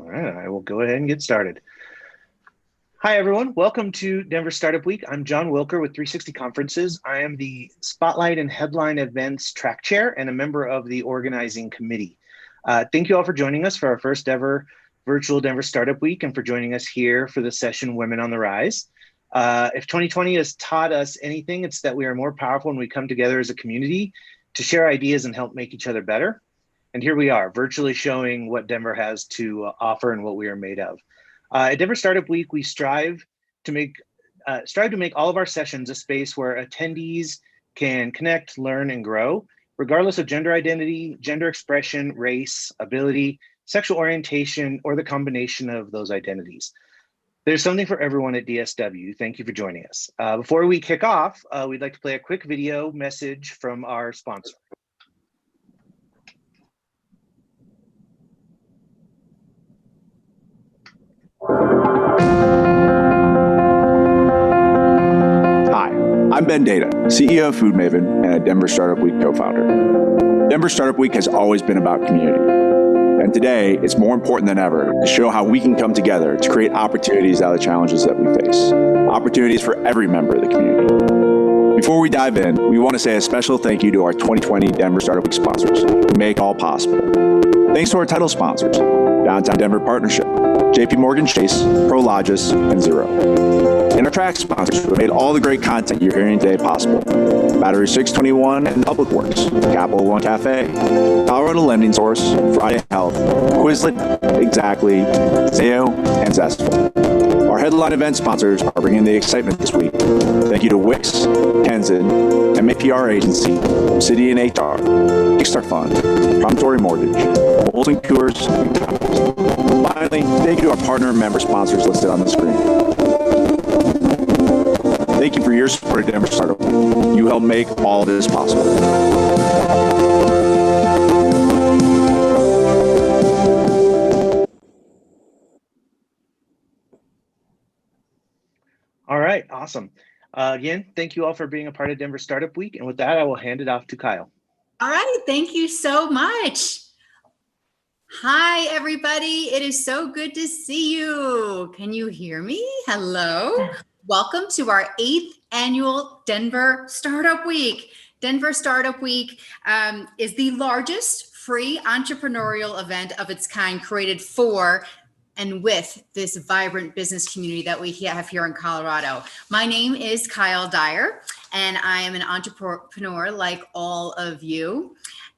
right, I will go ahead and get started. Hi, everyone. Welcome to Denver Startup Week. I'm John Wilker with 360 Conferences. I am the Spotlight and Headline Events Track Chair and a member of the organizing committee. Thank you all for joining us for our first ever virtual Denver Startup Week and for joining us here for the session Women on the Rise. If 2020 has taught us anything, it's that we are more powerful when we come together as a community to share ideas and help make each other better. And here we are, virtually showing what Denver has to offer and what we are made of. At Denver Startup Week, we strive to make all of our sessions a space where attendees can connect, learn, and grow, regardless of gender identity, gender expression, race, ability, sexual orientation, or the combination of those identities. There's something for everyone at DSW. Thank you for joining us. Before we kick off, we'd like to play a quick video message from our sponsor. Hi, I'm Ben Data, CEO of Food Maven and a Denver Startup Week co-founder. Denver Startup Week has always been about community. And today, it's more important than ever to show how we can come together to create opportunities out of the challenges that we face. Opportunities for every member of the community. Before we dive in, we want to say a special thank you to our 2020 Denver Startup Week sponsors who make all possible. Thanks to our title sponsors, Downtown Denver Partnership, JP Morgan Chase, Prologis, and Zero. And our track sponsors who made all the great content you're hearing today possible. Battery 621 and Public Works, Capital One Cafe, Colorado Lending Source, Friday Health, Quizlet, Exactly, Zayo, and Zestful. Our headline event sponsors are bringing the excitement this week. Thank you to Wix, Kenzen, MAPR Agency, Obsidian HR, Kickstart Fund, Promontory Mortgage, Molson Coors, and Compass. Finally, thank you to our partner and member sponsors listed on the screen. Thank you for your support at Denver Startup Week. You help make all of this possible. All right, awesome. Again, thank you all for being a part of Denver Startup Week. And with that, I will hand it off to Kyle. All right, thank you so much. Hi, everybody. It is so good to see you. Can you hear me? Hello. Welcome to our 8th annual Denver Startup Week. Denver Startup Week is the largest free entrepreneurial event of its kind created for and with this vibrant business community that we have here in Colorado. My name is Kyle Dyer, and I am an entrepreneur like all of you.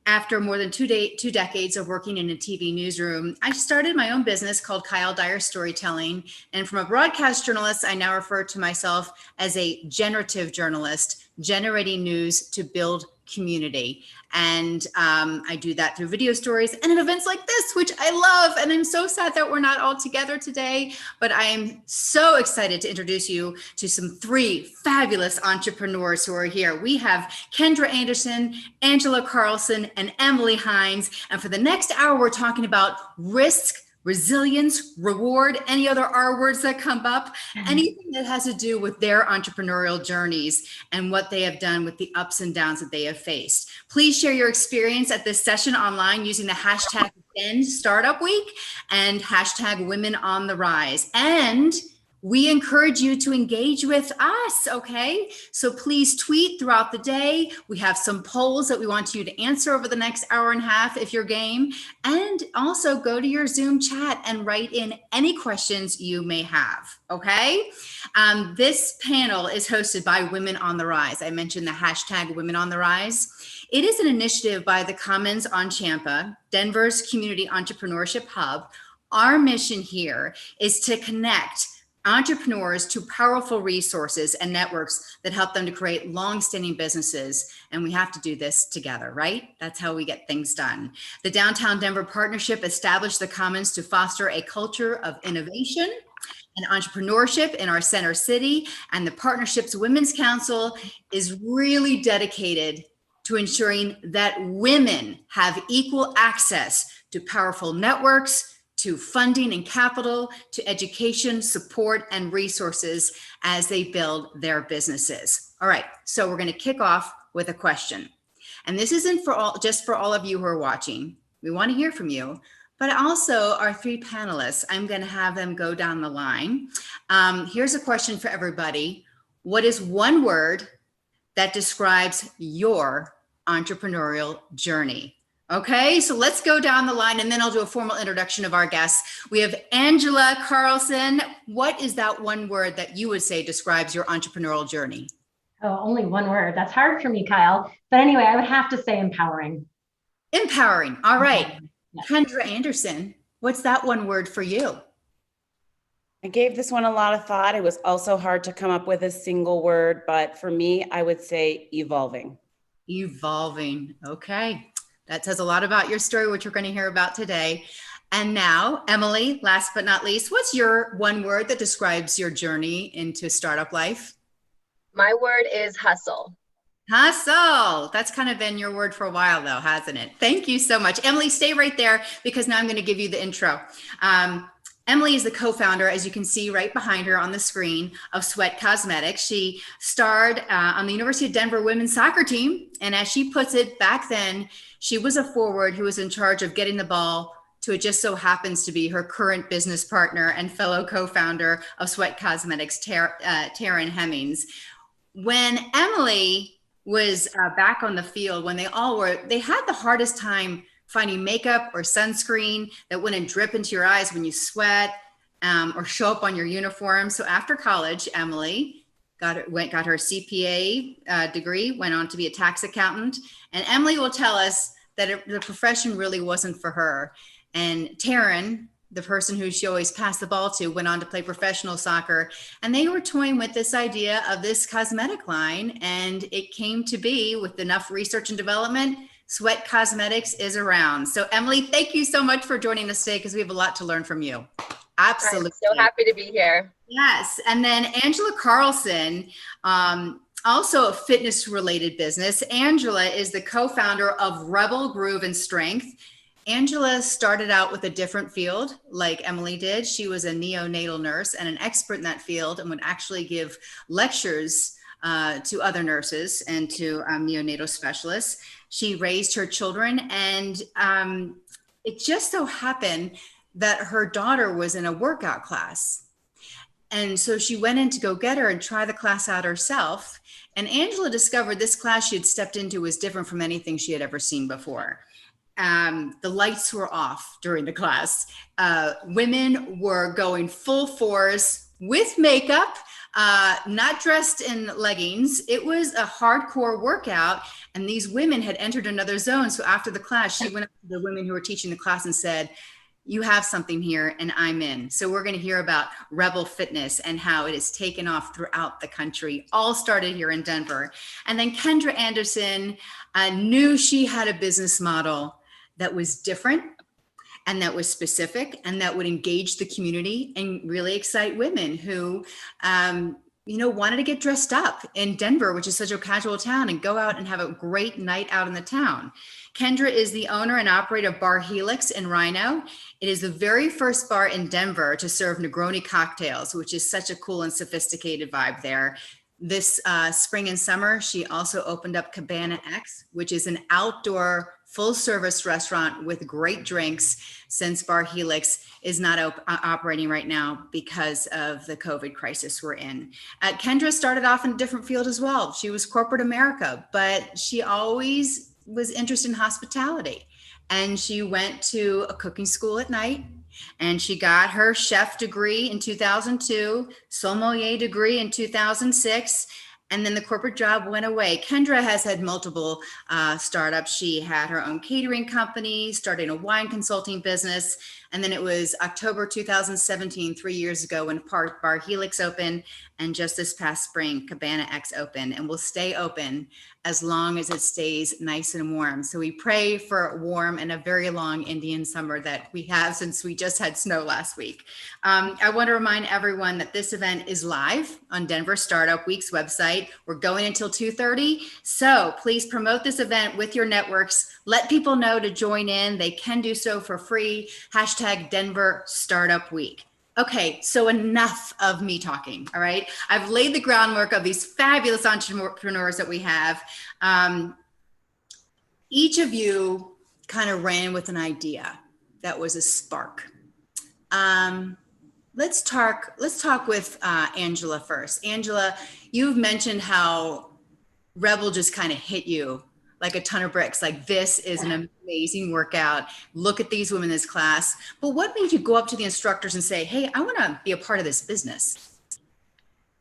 After more than two decades of working in a TV newsroom, I started my own business called Kyle Dyer Storytelling. And from a broadcast journalist, I now refer to myself as a generative journalist, generating news to build community. And I do that through video stories and at events like this, which I love. And I'm so sad that we're not all together today, but I am so excited to introduce you to some 3 fabulous entrepreneurs who are here. We have Kendra Anderson, Angela Carlson, and Emily Hines. And for the next hour, we're talking about risk, resilience, reward, any other R words that come up, anything that has to do with their entrepreneurial journeys and what they have done with the ups and downs that they have faced. Please share your experience at this session online using the hashtag #StartupWeek and hashtag Women on the Rise. And we encourage you to engage with us, okay? So please tweet throughout the day. We have some polls that we want you to answer over the next hour and a half if you're game. And also go to your Zoom chat and write in any questions you may have, okay? This panel is hosted by Women on the Rise. I mentioned the hashtag Women on the Rise. It is an initiative by the Commons on Champa, Denver's Community Entrepreneurship Hub. Our mission here is to connect entrepreneurs to powerful resources and networks that help them to create long-standing businesses. And we have to do this together, right? That's how we get things done. The Downtown Denver Partnership established the Commons to foster a culture of innovation and entrepreneurship in our center city. And the Partnership's Women's Council is really dedicated to ensuring that women have equal access to powerful networks, to funding and capital, to education, support, and resources as they build their businesses. All right, so we're gonna kick off with a question. And this isn't just for all of you who are watching. We wanna hear from you, but also our three panelists. I'm going to have them go down the line. Here's a question for everybody. What is one word that describes your entrepreneurial journey? Okay, so let's go down the line and then I'll do a formal introduction of our guests. We have Angela Carlson. What is that one word that you would say describes your entrepreneurial journey? Oh, only one word. That's hard for me, Kyle. But anyway, I would have to say empowering. Empowering. All right. Yeah. Kendra Anderson, what's that one word for you? I gave this one a lot of thought. It was also hard to come up with a single word, but for me, I would say evolving. Evolving. Okay. That says a lot about your story, which we're going to hear about today. And now, Emily, last but not least, what's your one word that describes your journey into startup life? My word is hustle. Hustle. That's kind of been your word for a while though, hasn't it? Thank you so much. Emily, stay right there because now I'm going to give you the intro. Emily is the co-founder, as you can see right behind her on the screen, of Sweat Cosmetics. She starred on the University of Denver women's soccer team. And as she puts it, back then, she was a forward who was in charge of getting the ball to, it just so happens to be her current business partner and fellow co-founder of Sweat Cosmetics, Taryn Hemmings. When Emily was back on the field, when they had the hardest time finding makeup or sunscreen that wouldn't drip into your eyes when you sweat or show up on your uniform. So after college, Emily got her CPA degree, went on to be a tax accountant. And Emily will tell us that the profession really wasn't for her. And Taryn, the person who she always passed the ball to, went on to play professional soccer. And they were toying with this idea of this cosmetic line. And it came to be, with enough research and development, Sweat Cosmetics is around. So Emily, thank you so much for joining us today because we have a lot to learn from you. Absolutely. I'm so happy to be here. Yes. And then Angela Carlson, also a fitness related business. Angela is the co-founder of Rebel Groove and Strength. Angela started out with a different field like Emily did. She was a neonatal nurse and an expert in that field and would actually give lectures to other nurses and to neonatal specialists. She raised her children, and it just so happened that her daughter was in a workout class. And so she went in to go get her and try the class out herself. And Angela discovered this class she had stepped into was different from anything she had ever seen before. The lights were off during the class. Women were going full force with makeup, not dressed in leggings. It was a hardcore workout, and these women had entered another zone. So after the class, she went up to the women who were teaching the class and said, "You have something here and I'm in." So we're going to hear about Rebel Fitness and how it has taken off throughout the country. All started here in Denver. And then Kendra Anderson knew she had a business model that was different and that was specific and that would engage the community and really excite women who, wanted to get dressed up in Denver, which is such a casual town, and go out and have a great night out in the town. Kendra is the owner and operator of Bar Helix in Rhino. It is the very first bar in Denver to serve Negroni cocktails, which is such a cool and sophisticated vibe there. This spring and summer, she also opened up Cabana X, which is an outdoor full-service restaurant with great drinks, since Bar Helix is not operating right now because of the COVID crisis we're in. Kendra started off in a different field as well. She was corporate America, but she always was interested in hospitality. And she went to a cooking school at night, and she got her chef degree in 2002, sommelier degree in 2006, and then the corporate job went away. Kendra has had multiple startups. She had her own catering company, starting a wine consulting business, and then it was October 2017, 3 years ago, when Bar Helix opened, and just this past spring, Cabana X opened, and will stay open as long as it stays nice and warm. So we pray for warm and a very long Indian summer that we have, since we just had snow last week. I want to remind everyone that this event is live on Denver Startup Week's website. We're going until 2:30. So please promote this event with your networks. Let people know to join in. They can do so for free. # Denver Startup Week. Okay, so enough of me talking, all right? I've laid the groundwork of these fabulous entrepreneurs that we have. Each of you kind of ran with an idea. That was a spark. Let's talk with Angela first. Angela, you've mentioned how Rebel just kind of hit you like a ton of bricks. Like, this is an amazing workout. Look at these women in this class. But what made you go up to the instructors and say, hey, I want to be a part of this business?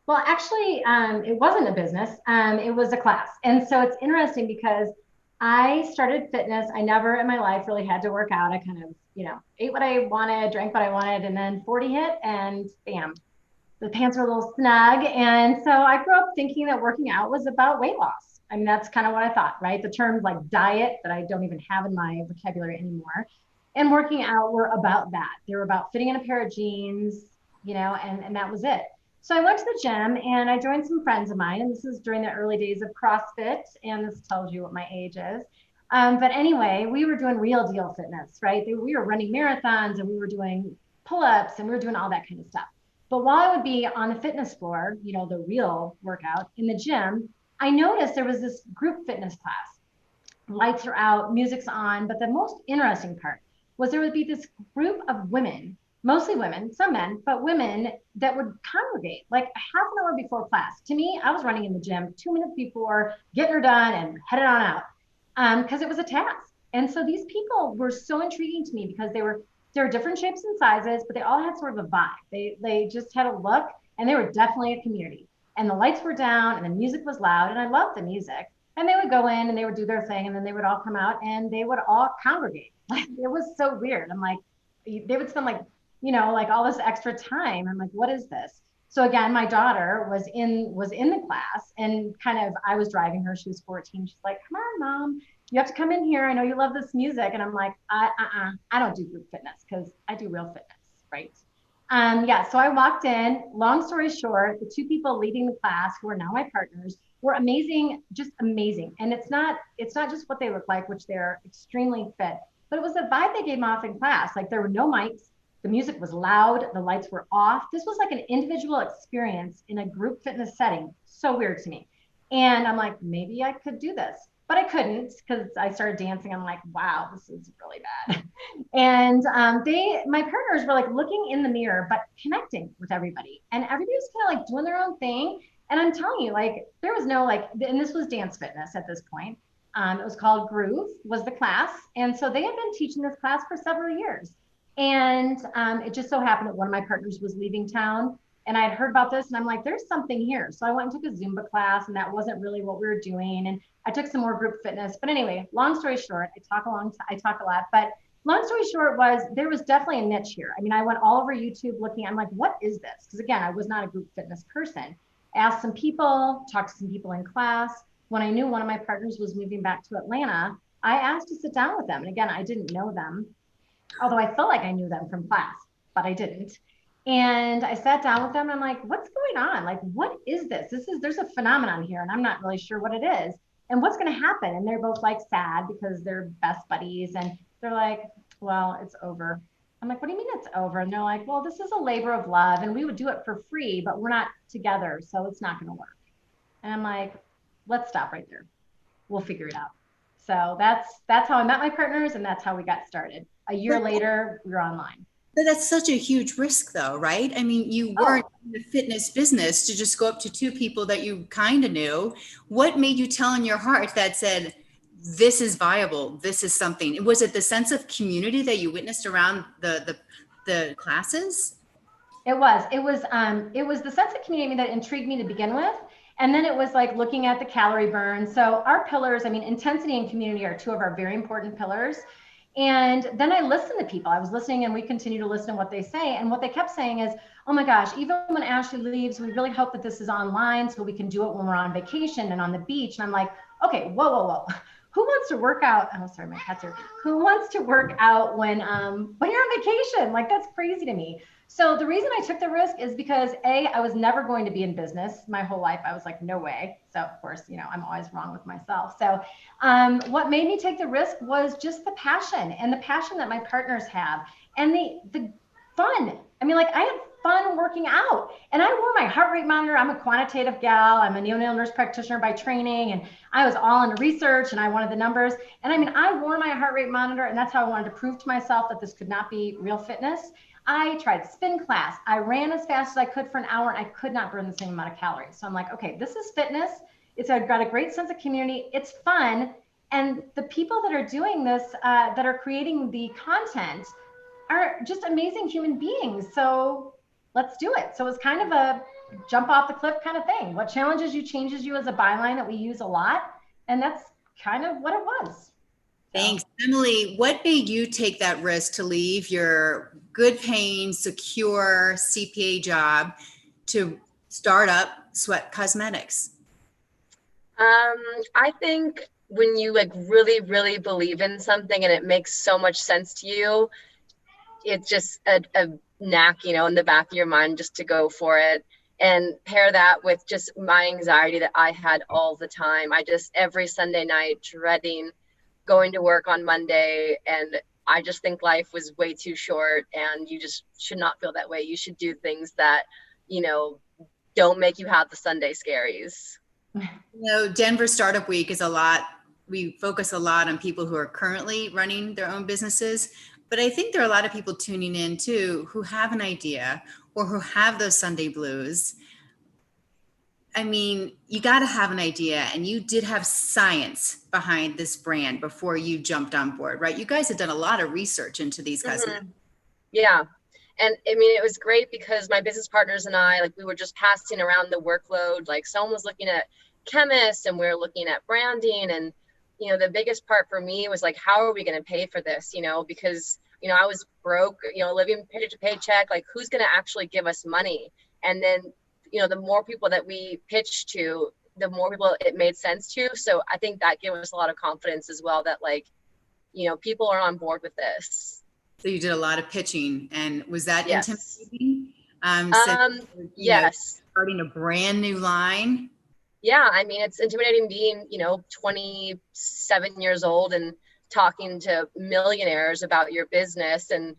Well, actually, it wasn't a business. It was a class. And so it's interesting because I started fitness. I never in my life really had to work out. I kind of, ate what I wanted, drank what I wanted, and then 40 hit and bam, the pants were a little snug. And so I grew up thinking that working out was about weight loss. I mean, that's kind of what I thought, right? The terms like diet that I don't even have in my vocabulary anymore and working out were about that. They were about fitting in a pair of jeans, and that was it. So I went to the gym and I joined some friends of mine, and this is during the early days of CrossFit, and this tells you what my age is. But anyway, we were doing real deal fitness, right? We were running marathons and we were doing pull-ups and we were doing all that kind of stuff. But while I would be on the fitness floor, the real workout in the gym, I noticed there was this group fitness class. Lights are out, music's on, but the most interesting part was there would be this group of women, mostly women, some men, but women that would congregate like half an hour before class. To me, I was running in the gym 2 minutes before, getting her done and headed on out because it was a task. And so these people were so intriguing to me because they were different shapes and sizes, but they all had sort of a vibe. They just had a look, and they were definitely a community. And the lights were down and the music was loud, and I loved the music. And they would go in and they would do their thing, and then they would all come out and they would all congregate. Like, it was so weird. I'm like, they would spend like all this extra time. I'm like, what is this? So again, my daughter was in the class, and kind of, I was driving her. She was 14. She's like, come on, Mom, you have to come in here. I know you love this music. And I'm like, I don't do group fitness because I do real fitness, right? So I walked in. Long story short, the two people leading the class, who are now my partners, were amazing, just amazing. And it's not just what they look like, which they're extremely fit, but it was the vibe they gave off in class. Like, there were no mics. The music was loud. The lights were off. This was like an individual experience in a group fitness setting. So weird to me. And I'm like, maybe I could do this, but I couldn't because I started dancing. I'm like, wow, this is really bad. And my partners were like looking in the mirror, but connecting with everybody. And everybody was kind of like doing their own thing. And I'm telling you, like, there was no and this was dance fitness at this point. It was called Groove, was the class. And so they had been teaching this class for several years. And it just so happened that one of my partners was leaving town, and I had heard about this, and I'm like, there's something here. So I went and took a Zumba class, and that wasn't really what we were doing. And I took some more group fitness. But anyway, long story short, I talk a lot, but long story short was there was definitely a niche here. I mean, I went all over YouTube looking. I'm like, what is this? Because again, I was not a group fitness person. Asked some people, talked to some people in class. When I knew one of my partners was moving back to Atlanta, I asked to sit down with them. And again, I didn't know them, although I felt like I knew them from class, but I didn't. And I sat down with them and I'm like, what's going on? Like, what is this? There's a phenomenon here and I'm not really sure what it is and what's going to happen. And they're both like sad because they're best buddies. And they're like, well, it's over. I'm like, what do you mean it's over? And they're like, well, this is a labor of love and we would do it for free, but we're not together. So it's not going to work. And I'm like, let's stop right there. We'll figure it out. So that's how I met my partners and that's how we got started. A year later, we were online. But that's such a huge risk though, right? I mean, you weren't in the fitness business to just go up to two people that you kind of knew. What made you tell in your heart that said, this is viable, this is something? Was it the sense of community that you witnessed around the classes? It was the sense of community that intrigued me to begin with. And then it was like looking at the calorie burn. So our pillars, I mean, intensity and community are two of our very important pillars. And then I listened to people. I was listening and we continue to listen to what they say. And what they kept saying is, oh my gosh, even when Ashley leaves, we really hope that this is online so we can do it when we're on vacation and on the beach. And I'm like, okay, whoa. Who wants to work out? Oh, sorry, my cat's here. Who wants to work out when you're on vacation? Like, that's crazy to me. So the reason I took the risk is because I was never going to be in business my whole life. I was like, no way. So of course, I'm always wrong with myself. So what made me take the risk was just the passion and the passion that my partners have and the fun. I mean, like I had fun working out. And I wore my heart rate monitor. I'm a quantitative gal. I'm a neonatal nurse practitioner by training. And I was all into research and I wanted the numbers. And I mean, I wore my heart rate monitor, and that's how I wanted to prove to myself that this could not be real fitness. I tried spin class. I ran as fast as I could for an hour and I could not burn the same amount of calories. So I'm like, okay, this is fitness. It's got a great sense of community. It's fun. And the people that are doing this, that are creating the content, are just amazing human beings. So let's do it. So it's kind of a jump off the cliff kind of thing. What challenges you changes you is a byline that we use a lot. And that's kind of what it was. Thanks. Emily, what made you take that risk to leave your good paying, secure CPA job to start up Sweat Cosmetics? I think when you like really, really believe in something and it makes so much sense to you, it's just a knack, you know, in the back of your mind just to go for it. And pair that with just my anxiety that I had all the time. I just every Sunday night dreading going to work on Monday. And I just think life was way too short, and you just should not feel that way. You should do things that, you know, don't make you have the Sunday scaries. You know, Denver Startup Week is a lot. We focus a lot on people who are currently running their own businesses, but I think there are a lot of people tuning in too who have an idea or who have those Sunday blues. I mean, you got to have an idea, and you did have science behind this brand before you jumped on board, right? You guys have done a lot of research into these cosmetics. Yeah. And I mean, it was great because my business partners and I, like, we were just passing around the workload. Like, someone was looking at chemists and we were looking at branding. And, you know, the biggest part for me was like, how are we going to pay for this? You know, because, you know, I was broke, you know, living paycheck to paycheck, like, who's going to actually give us money? And then, you know, the more people that we pitched to, the more people it made sense to. So I think that gave us a lot of confidence as well, that, like, you know, people are on board with this. So you did a lot of pitching, and was that Yes. intimidating? Yes. Starting a brand new line. Yeah, I mean, it's intimidating being, you know, 27 years old and talking to millionaires about your business, and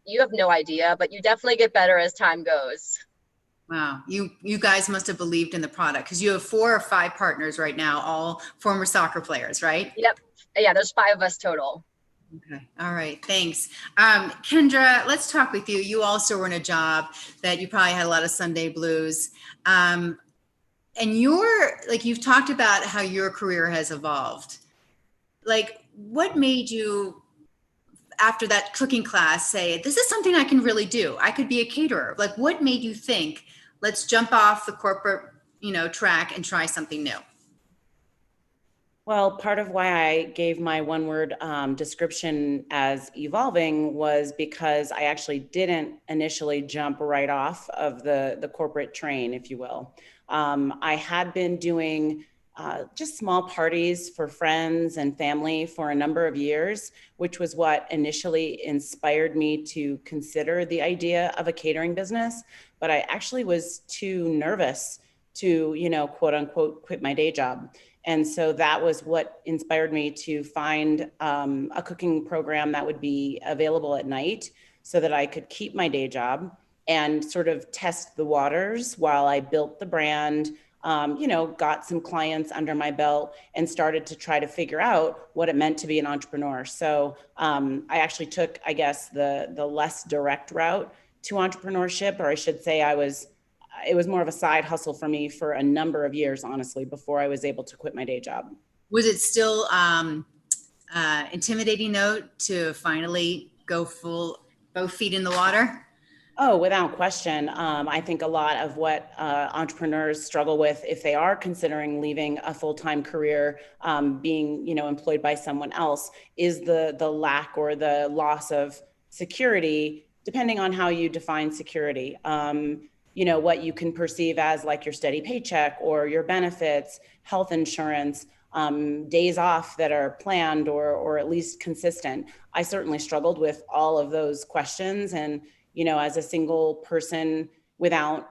you have no idea, but you definitely get better as time goes. Wow. You guys must have believed in the product, because you have 4 or 5 partners right now, all former soccer players, right? Yep. Yeah, there's 5 of us total. Okay. All right. Thanks. Kendra, let's talk with you. You also were in a job that you probably had a lot of Sunday blues. And you've talked about how your career has evolved. Like, what made you, after that cooking class, say, this is something I can really do? I could be a caterer. Like, what made you think, let's jump off the corporate, track and try something new? Well, part of why I gave my one-word description as evolving was because I actually didn't initially jump right off of the corporate train, if you will. I had been doing just small parties for friends and family for a number of years, which was what initially inspired me to consider the idea of a catering business. But I actually was too nervous to, quote unquote, quit my day job. And so that was what inspired me to find a cooking program that would be available at night so that I could keep my day job and sort of test the waters while I built the brand, got some clients under my belt and started to try to figure out what it meant to be an entrepreneur. So I actually took, I guess, the less direct route to entrepreneurship, or I should say it was more of a side hustle for me for a number of years, honestly, before I was able to quit my day job. Was it still intimidating though to finally go both feet in the water? Oh, without question. I think a lot of what entrepreneurs struggle with if they are considering leaving a full-time career, being employed by someone else, is the lack or the loss of security, depending on how you define security. What you can perceive as like your steady paycheck or your benefits, health insurance, days off that are planned or at least consistent. I certainly struggled with all of those questions. And, as a single person without,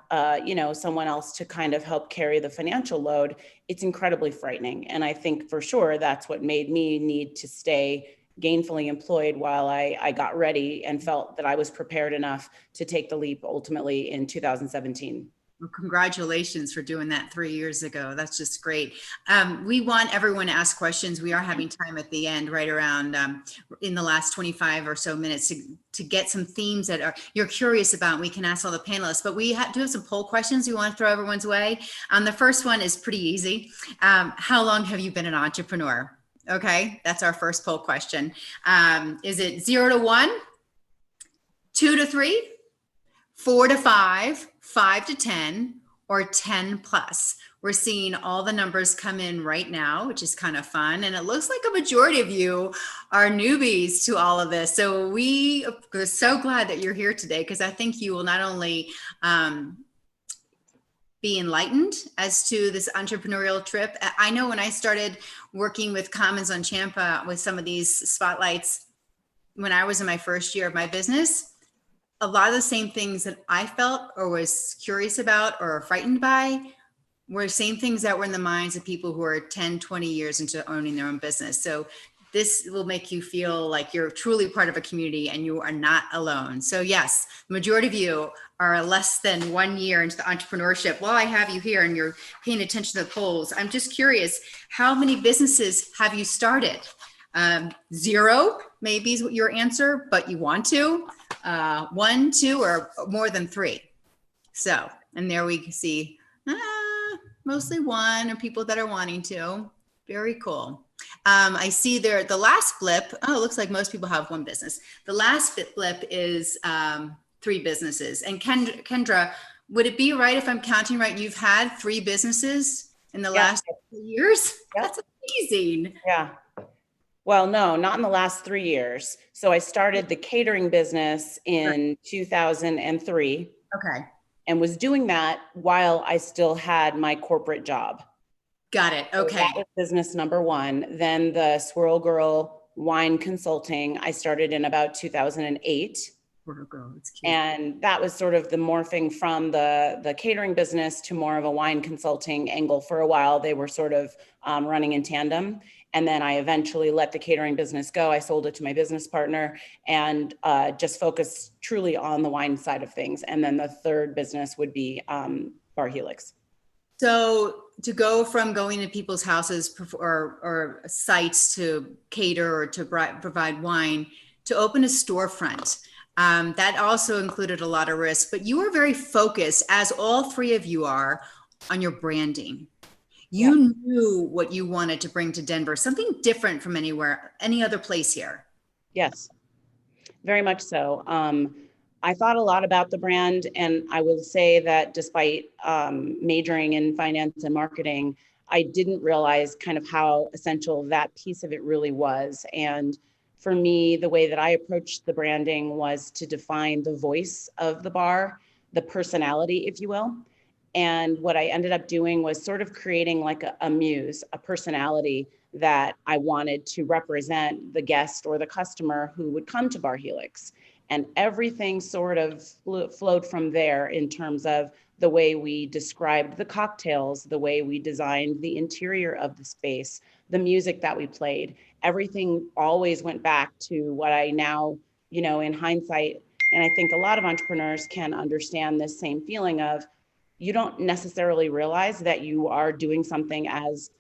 someone else to kind of help carry the financial load, it's incredibly frightening. And I think for sure that's what made me need to stay gainfully employed while I got ready and felt that I was prepared enough to take the leap ultimately in 2017. Well, congratulations for doing that 3 years ago. That's just great. We want everyone to ask questions. We are having time at the end, right around in the last 25 or so minutes to get some themes that you're curious about. We can ask all the panelists, but we do have some poll questions we want to throw everyone's way. The first one is pretty easy. How long have you been an entrepreneur? Okay, that's our first poll question. Is it 0 to 1, 2 to 3, 4 to 5, 5 to 10, or 10 plus? We're seeing all the numbers come in right now, which is kind of fun. And it looks like a majority of you are newbies to all of this. So we are so glad that you're here today, because I think you will not only be enlightened as to this entrepreneurial trip. I know when I started working with Commons on Champa with some of these spotlights, when I was in my first year of my business, a lot of the same things that I felt or was curious about or frightened by were the same things that were in the minds of people who are 10, 20 years into owning their own business. So this will make you feel like you're truly part of a community and you are not alone. So yes, the majority of you are less than 1 year into the entrepreneurship. While I have you here and you're paying attention to the polls, I'm just curious, how many businesses have you started? 0 maybe is your answer, but you want to. 1, 2, or more than 3. So, and there we see mostly 1 or people that are wanting to. Very cool. I see there the last blip. Oh, it looks like most people have 1 business. The last blip is 3 businesses. And Kendra, would it be right if I'm counting right? You've had 3 businesses in the last 2 years? Yep. That's amazing. Yeah. Well, no, not in the last 3 years. So I started the catering business in 2003. Okay. And was doing that while I still had my corporate job. Got it. Okay. So that was business number 1. Then the Swirl Girl wine consulting, I started in about 2008. Girl, that's cute. And that was sort of the morphing from the catering business to more of a wine consulting angle. For a while, they were sort of running in tandem. And then I eventually let the catering business go. I sold it to my business partner and just focused truly on the wine side of things. And then the third business would be Bar Helix. So to go from going to people's houses or sites to cater or to provide wine to open a storefront, that also included a lot of risk, but you were very focused, as all 3 of you are, on your branding. You knew what you wanted to bring to Denver, something different from any other place here. Yes, very much so. I thought a lot about the brand, and I will say that despite majoring in finance and marketing, I didn't realize kind of how essential that piece of it really was. And for me, the way that I approached the branding was to define the voice of the bar, the personality, if you will. And what I ended up doing was sort of creating like a muse, a personality that I wanted to represent the guest or the customer who would come to Bar Helix. And everything sort of flowed from there in terms of the way we described the cocktails, the way we designed the interior of the space, the music that we played. Everything always went back to what I now, in hindsight, and I think a lot of entrepreneurs can understand this same feeling of, you don't necessarily realize that you are doing something as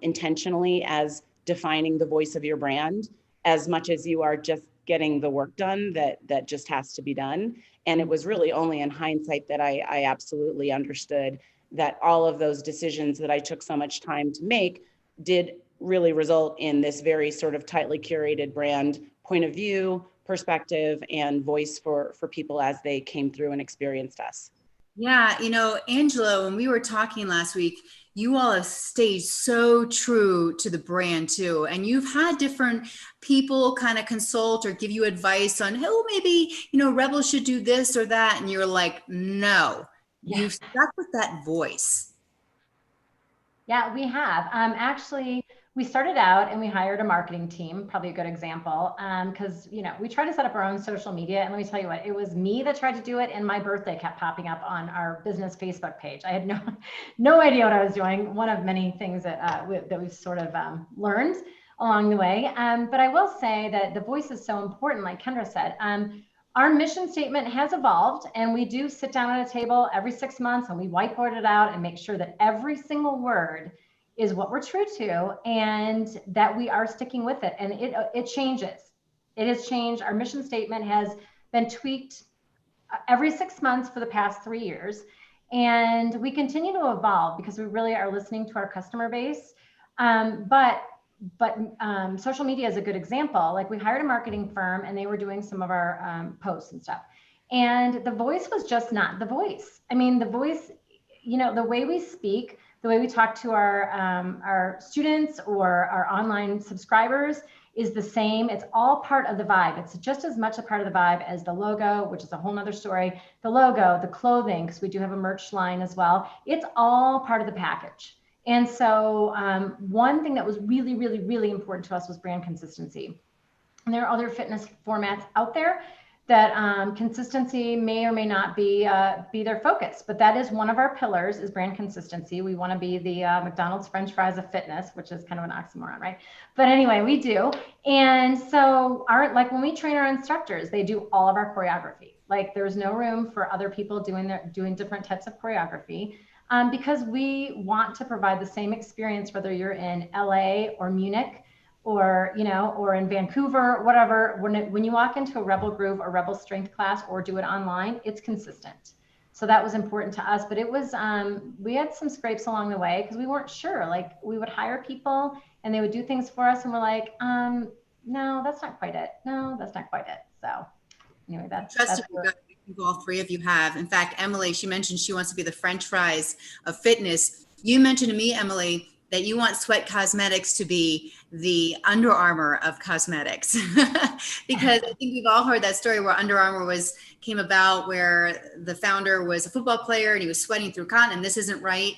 intentionally as defining the voice of your brand, as much as you are just getting the work done that just has to be done. And it was really only in hindsight that I absolutely understood that all of those decisions that I took so much time to make did really result in this very sort of tightly curated brand point of view, perspective, and voice for people as they came through and experienced us. Yeah, Angela, when we were talking last week, you all have stayed so true to the brand too. And you've had different people kind of consult or give you advice on, oh, maybe, Rebel should do this or that. And you're like, no, you've stuck with that voice. Yeah, we have. Actually, we started out and we hired a marketing team, probably a good example, because, we tried to set up our own social media. And let me tell you what, it was me that tried to do it. And my birthday kept popping up on our business Facebook page. I had no idea what I was doing. One of many things that we've sort of learned along the way. But I will say that the voice is so important, like Kendra said. Our mission statement has evolved, and we do sit down at a table every 6 months and we whiteboard it out and make sure that every single word is what we're true to and that we are sticking with it. And it changes. It has changed. Our mission statement has been tweaked every 6 months for the past 3 years. And we continue to evolve because we really are listening to our customer base. But social media is a good example. Like we hired a marketing firm and they were doing some of our posts and stuff. And the voice was just not the voice. I mean, the voice, you know, the way we speak, the way we talk to our students or our online subscribers is the same. It's all part of the vibe. It's just as much a part of the vibe as the logo, which is a whole nother story. The logo, the clothing, because we do have a merch line as well. It's all part of the package. And so one thing that was really, really, really important to us was brand consistency. And there are other fitness formats out there that consistency may or may not be their focus, but that is one of our pillars is brand consistency. We want to be the McDonald's French fries of fitness, which is kind of an oxymoron, right? But anyway, we do. And so like when we train our instructors, they do all of our choreography. Like there's no room for other people doing different types of choreography. Because we want to provide the same experience, whether you're in LA or Munich or, you know, or in Vancouver, whatever. When you walk into a Rebel Groove or Rebel Strength class or do it online, it's consistent. So that was important to us, but it was, we had some scrapes along the way because we weren't sure. Like we would hire people and they would do things for us and we're like, no, that's not quite it. No, that's not quite it. So anyway, that's all three of you have. In fact, Emily, she mentioned she wants to be the French fries of fitness. You mentioned to me, Emily, that you want Sweat Cosmetics to be the Under Armour of cosmetics. Because I think we've all heard that story where Under Armour came about where the founder was a football player and he was sweating through cotton and this isn't right.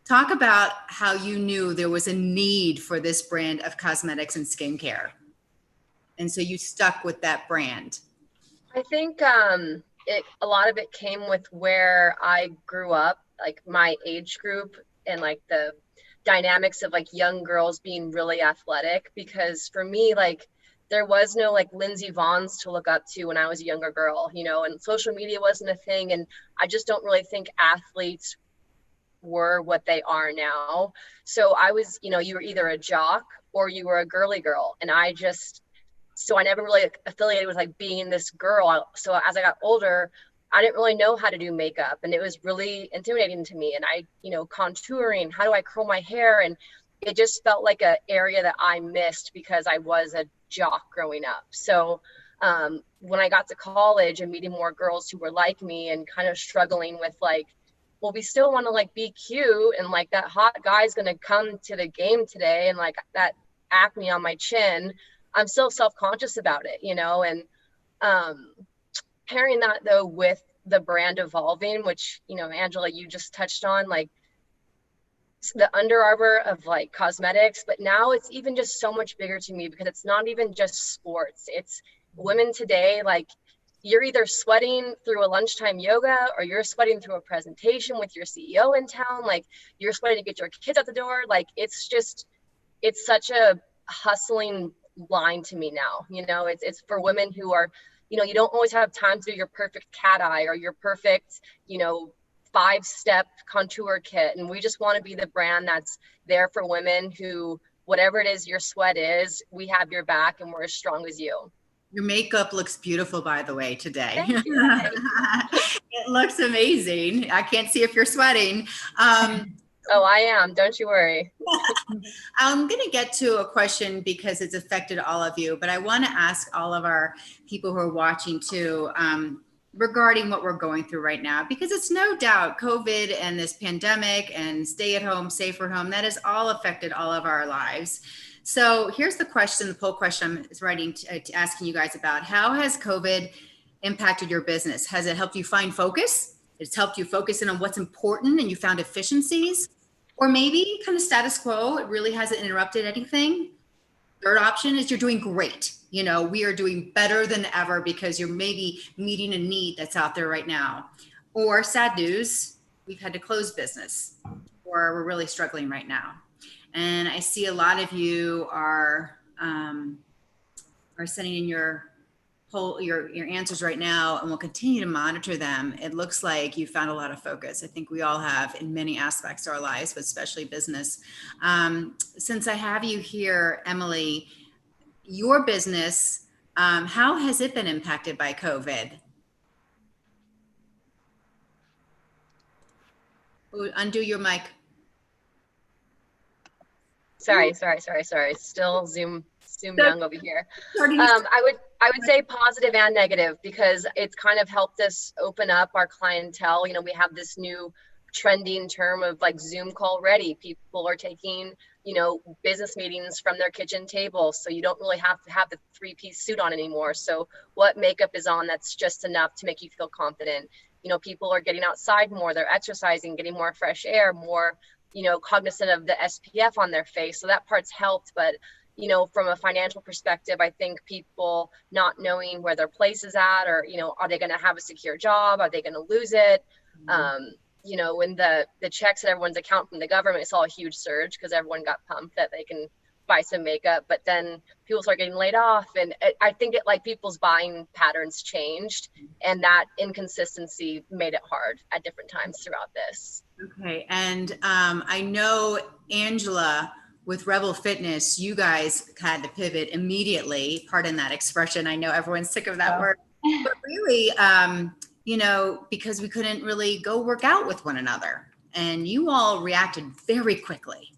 Talk about how you knew there was a need for this brand of cosmetics and skincare. And so you stuck with that brand. I think a lot of it came with where I grew up, like my age group and like the dynamics of like young girls being really athletic. Because for me, like there was no like Lindsey Vonns to look up to when I was a younger girl, you know, and social media wasn't a thing. And I just don't really think athletes were what they are now. So I was, you know, you were either a jock or you were a girly girl. And so I never really affiliated with like being this girl. So as I got older, I didn't really know how to do makeup and it was really intimidating to me. And contouring, how do I curl my hair? And it just felt like an area that I missed because I was a jock growing up. So when I got to college and meeting more girls who were like me and kind of struggling with like, well, we still want to like be cute and like that hot guy's going to come to the game today and like that acne on my chin, I'm still self-conscious about it, you know, and pairing that though with the brand evolving, which, you know, Angela, you just touched on, like the Under Armour of like cosmetics, but now it's even just so much bigger to me because it's not even just sports. It's women today, like you're either sweating through a lunchtime yoga or you're sweating through a presentation with your CEO in town. Like you're sweating to get your kids out the door. Like it's such a hustling line to me now. You know, it's for women who are, you know, you don't always have time to do your perfect cat eye or your perfect, you know, 5-step contour kit. And we just want to be the brand that's there for women who, whatever it is your sweat is, we have your back and we're as strong as you. Your makeup looks beautiful, by the way, today. Thank you. It looks amazing. I can't see if you're sweating. Oh, I am. Don't you worry. I'm going to get to a question because it's affected all of you, but I want to ask all of our people who are watching too, regarding what we're going through right now, because it's no doubt COVID and this pandemic and stay at home, safer home, that has all affected all of our lives. So here's the question, the poll question I'm writing asking you guys about. How has COVID impacted your business? Has it helped you find focus? It's helped you focus in on what's important and you found efficiencies, or maybe kind of status quo. It really hasn't interrupted anything. Third option is you're doing great. You know, we are doing better than ever because you're maybe meeting a need that's out there right now. Or sad news, we've had to close business or we're really struggling right now. And I see a lot of you are sending in your answers right now, and we'll continue to monitor them. It looks like you found a lot of focus. I think we all have in many aspects of our lives, but especially business. Since I have you here, Emily, your business, how has it been impacted by COVID? Undo your mic. Sorry. Still Zoom young over here. I would say positive and negative, because it's kind of helped us open up our clientele. You know, we have this new trending term of like Zoom call ready. People are taking, you know, business meetings from their kitchen table. So you don't really have to have the 3-piece suit on anymore. So what makeup is on that's just enough to make you feel confident. You know, people are getting outside more, they're exercising, getting more fresh air, more, you know, cognizant of the SPF on their face. So that part's helped. But, you know, from a financial perspective, I think people not knowing where their place is at, or, you know, are they going to have a secure job? Are they going to lose it? You know, when the checks at everyone's account from the government saw a huge surge because everyone got pumped that they can buy some makeup, but then people start getting laid off. And I think like people's buying patterns changed, and that inconsistency made it hard at different times throughout this. Okay. And I know, Angela, with Rebel Fitness, you guys had to pivot immediately. Pardon that expression. I know everyone's sick of that word, but really, you know, because we couldn't really go work out with one another, and you all reacted very quickly.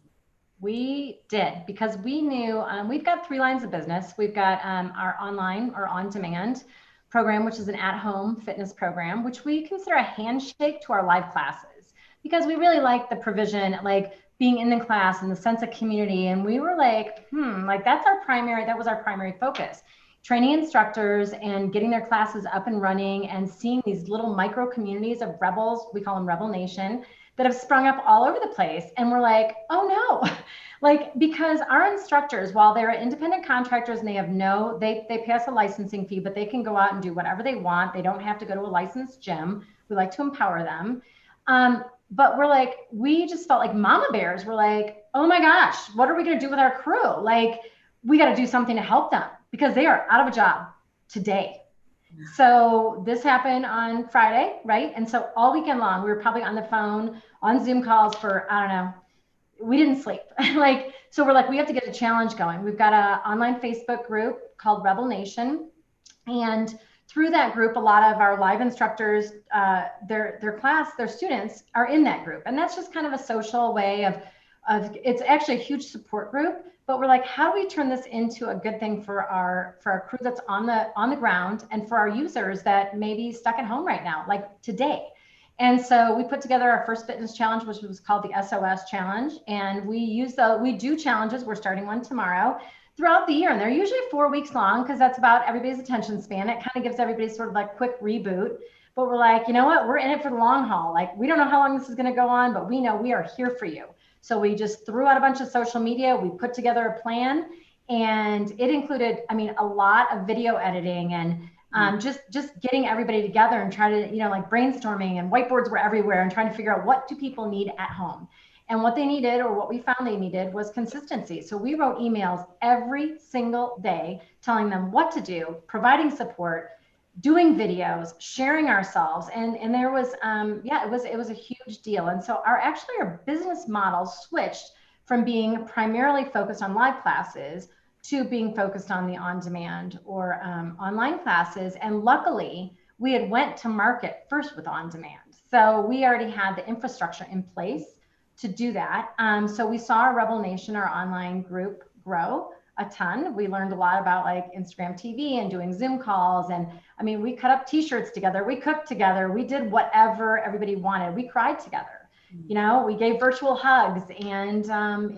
We did, because we knew we've got 3 lines of business. We've got our online or on-demand program, which is an at-home fitness program, which we consider a handshake to our live classes, because we really like the provision, like being in the class and the sense of community. And we were like, like that was our primary focus. Training instructors and getting their classes up and running, and seeing these little micro communities of rebels, we call them Rebel Nation, that have sprung up all over the place. And we're like, oh no, like, because our instructors, while they're independent contractors and they pay us a licensing fee, but they can go out and do whatever they want. They don't have to go to a licensed gym. We like to empower them. But we're like, we just felt like mama bears. We're like, oh my gosh, what are we going to do with our crew? Like, we got to do something to help them, because they are out of a job today. So this happened on Friday, right? And so all weekend long, we were probably on the phone, on Zoom calls for, I don't know, we didn't sleep. So we're like, we have to get a challenge going. We've got an online Facebook group called Rebel Nation. And through that group, a lot of our live instructors, their students are in that group. And that's just kind of a social way of it's actually a huge support group. But we're like, how do we turn this into a good thing for our crew that's on the ground, and for our users that may be stuck at home right now, like today? And so we put together our first fitness challenge, which was called the SOS challenge. And we do challenges. We're starting one tomorrow, throughout the year. And they're usually 4 weeks long, because that's about everybody's attention span. It kind of gives everybody sort of like quick reboot. But we're like, you know what? We're in it for the long haul. Like, we don't know how long this is going to go on, but we know we are here for you. So we just threw out a bunch of social media. We put together a plan, and it included, a lot of video editing, and just getting everybody together and try to, like brainstorming, and whiteboards were everywhere, and trying to figure out what do people need at home. And what they needed, or what we found they needed, was consistency. So we wrote emails every single day telling them what to do, providing support, doing videos, sharing ourselves. And there was, it was a huge deal. And so our business model switched from being primarily focused on live classes to being focused on the on-demand or online classes. And luckily, we had went to market first with on-demand. So we already had the infrastructure in place to do that. So we saw our Rebel Nation, our online group, grow a ton. We learned a lot about like Instagram TV and doing Zoom calls. And we cut up t-shirts together. We cooked together. We did whatever everybody wanted. We cried together. We gave virtual hugs, and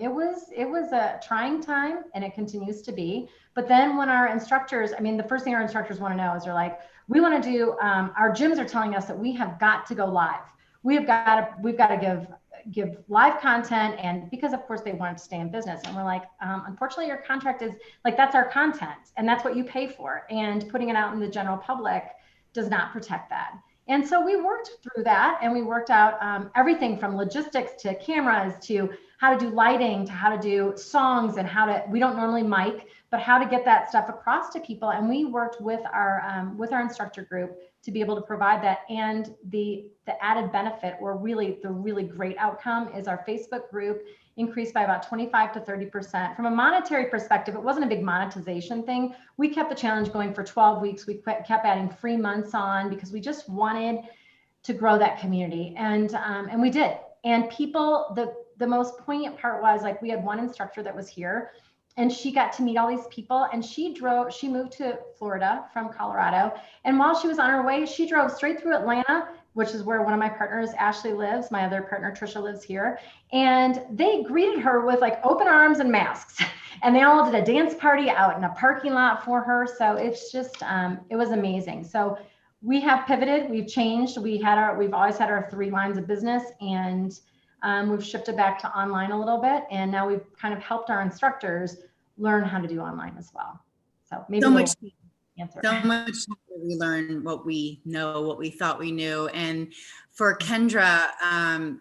it was a trying time, and it continues to be. But then when our instructors, the first thing our instructors want to know is, they're like, we want to do, our gyms are telling us that we have got to go live. We've got to give live content, and because of course they wanted to stay in business. And we're like, unfortunately your contract is like, that's our content and that's what you pay for, and putting it out in the general public does not protect that. And so we worked through that, and we worked out everything from logistics to cameras to how to do lighting to how to do songs and we don't normally mic, but how to get that stuff across to people. And we worked with our instructor group to be able to provide that. And the added benefit, or really the really great outcome, is our Facebook group increased by about 25 to 30%. From a monetary perspective, it wasn't a big monetization thing. We kept the challenge going for 12 weeks. We kept adding free months on because we just wanted to grow that community. And we did. And people, the most poignant part was, like, we had one instructor that was here, and she got to meet all these people, and she moved to Florida from Colorado. And while she was on her way, she drove straight through Atlanta, which is where one of my partners, Ashley, lives. My other partner, Trisha, lives here. And they greeted her with like open arms and masks. And they all did a dance party out in a parking lot for her. So it's just, it was amazing. So we have pivoted, we've changed. We've always had our 3 lines of business, and we've shifted back to online a little bit. And now we've kind of helped our instructors learn how to do online as well. So maybe so much answer. So much we learn what we know, what we thought we knew. And for Kendra,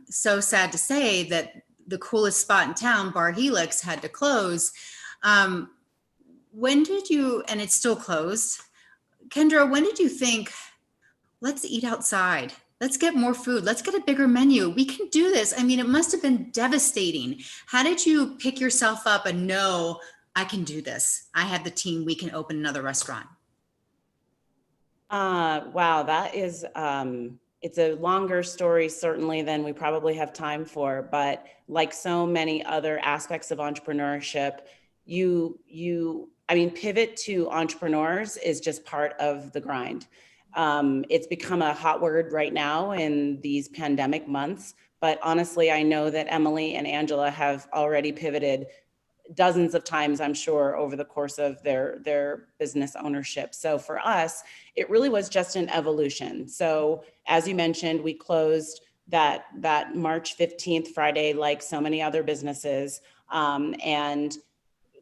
so sad to say that the coolest spot in town, Bar Helix, had to close. When did you, and it's still closed, Kendra, when did you think, let's eat outside? Let's get more food. Let's get a bigger menu. We can do this. I mean, it must have been devastating. How did you pick yourself up and know, I can do this? I have the team. We can open another restaurant. Wow, that is, it's a longer story certainly than we probably have time for, but like so many other aspects of entrepreneurship, pivot to entrepreneurs is just part of the grind. It's become a hot word right now in these pandemic months, but honestly, I know that Emily and Angela have already pivoted dozens of times, I'm sure, over the course of their business ownership. So for us, it really was just an evolution. So as you mentioned, we closed that March 15th Friday, like so many other businesses, and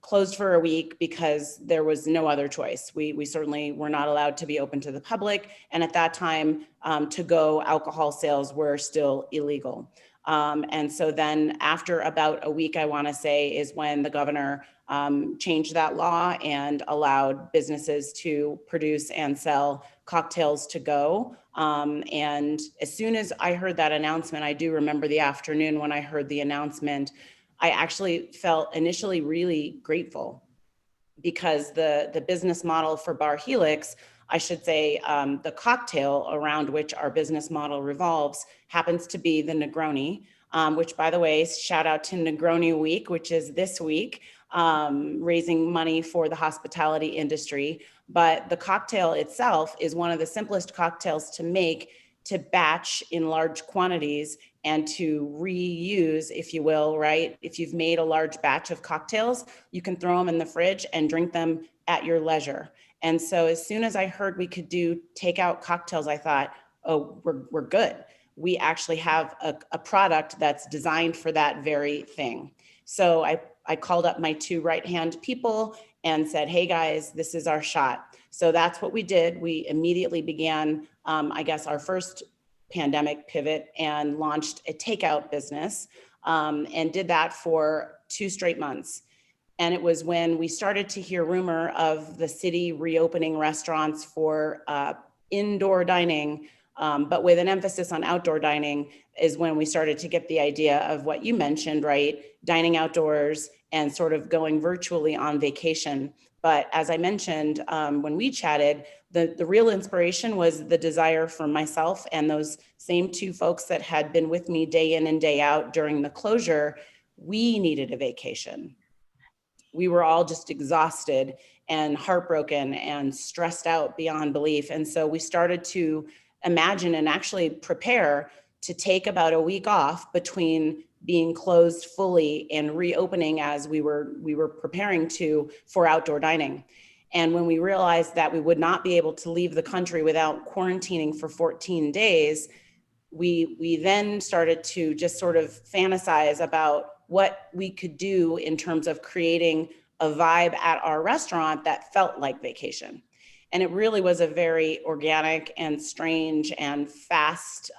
closed for a week because there was no other choice. We certainly were not allowed to be open to the public. And at that time, to-go alcohol sales were still illegal. And so then after about a week, I want to say, is when the governor changed that law and allowed businesses to produce and sell cocktails to go. And as soon as I heard that announcement, I do remember the afternoon when I heard the announcement, I actually felt initially really grateful, because the business model for Bar Helix, I should say, the cocktail around which our business model revolves happens to be the Negroni, which, by the way, shout out to Negroni Week, which is this week, raising money for the hospitality industry. But the cocktail itself is one of the simplest cocktails to make, to batch in large quantities and to reuse, if you will, right? If you've made a large batch of cocktails, you can throw them in the fridge and drink them at your leisure. And so as soon as I heard we could do takeout cocktails, I thought, oh, we're good. We actually have a product that's designed for that very thing. So I called up my 2 right-hand people and said, hey guys, this is our shot. So that's what we did. We immediately began, our first pandemic pivot and launched a takeout business, and did that for 2 straight months. And it was when we started to hear rumor of the city reopening restaurants for indoor dining, but with an emphasis on outdoor dining, is when we started to get the idea of what you mentioned, right? Dining outdoors and sort of going virtually on vacation. But as I mentioned, when we chatted, the real inspiration was the desire for myself and those same 2 folks that had been with me day in and day out during the closure. We needed a vacation. We were all just exhausted and heartbroken and stressed out beyond belief. And so we started to imagine and actually prepare to take about a week off between being closed fully and reopening as we were preparing for outdoor dining. And when we realized that we would not be able to leave the country without quarantining for 14 days, we then started to just sort of fantasize about what we could do in terms of creating a vibe at our restaurant that felt like vacation. And it really was a very organic and strange and fast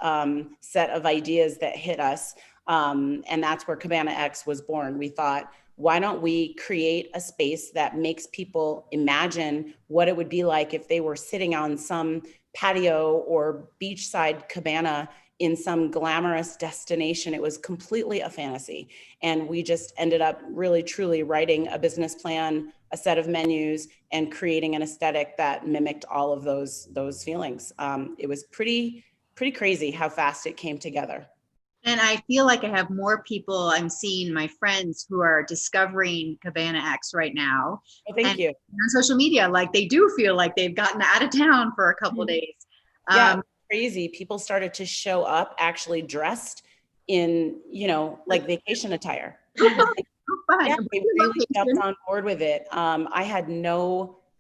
set of ideas that hit us. And that's where Cabana X was born. We thought, why don't we create a space that makes people imagine what it would be like if they were sitting on some patio or beachside cabana in some glamorous destination. It was completely a fantasy. And we just ended up really, truly writing a business plan, a set of menus, and creating an aesthetic that mimicked all of those feelings. It was pretty crazy how fast it came together. And I feel like I have more people I'm seeing, my friends, who are discovering Cabana X right now. Oh, thank you. On social media, like they do feel like they've gotten out of town for a couple of days. Yeah, crazy. People started to show up actually dressed in, like vacation attire. Yeah, they really jumped on board with it.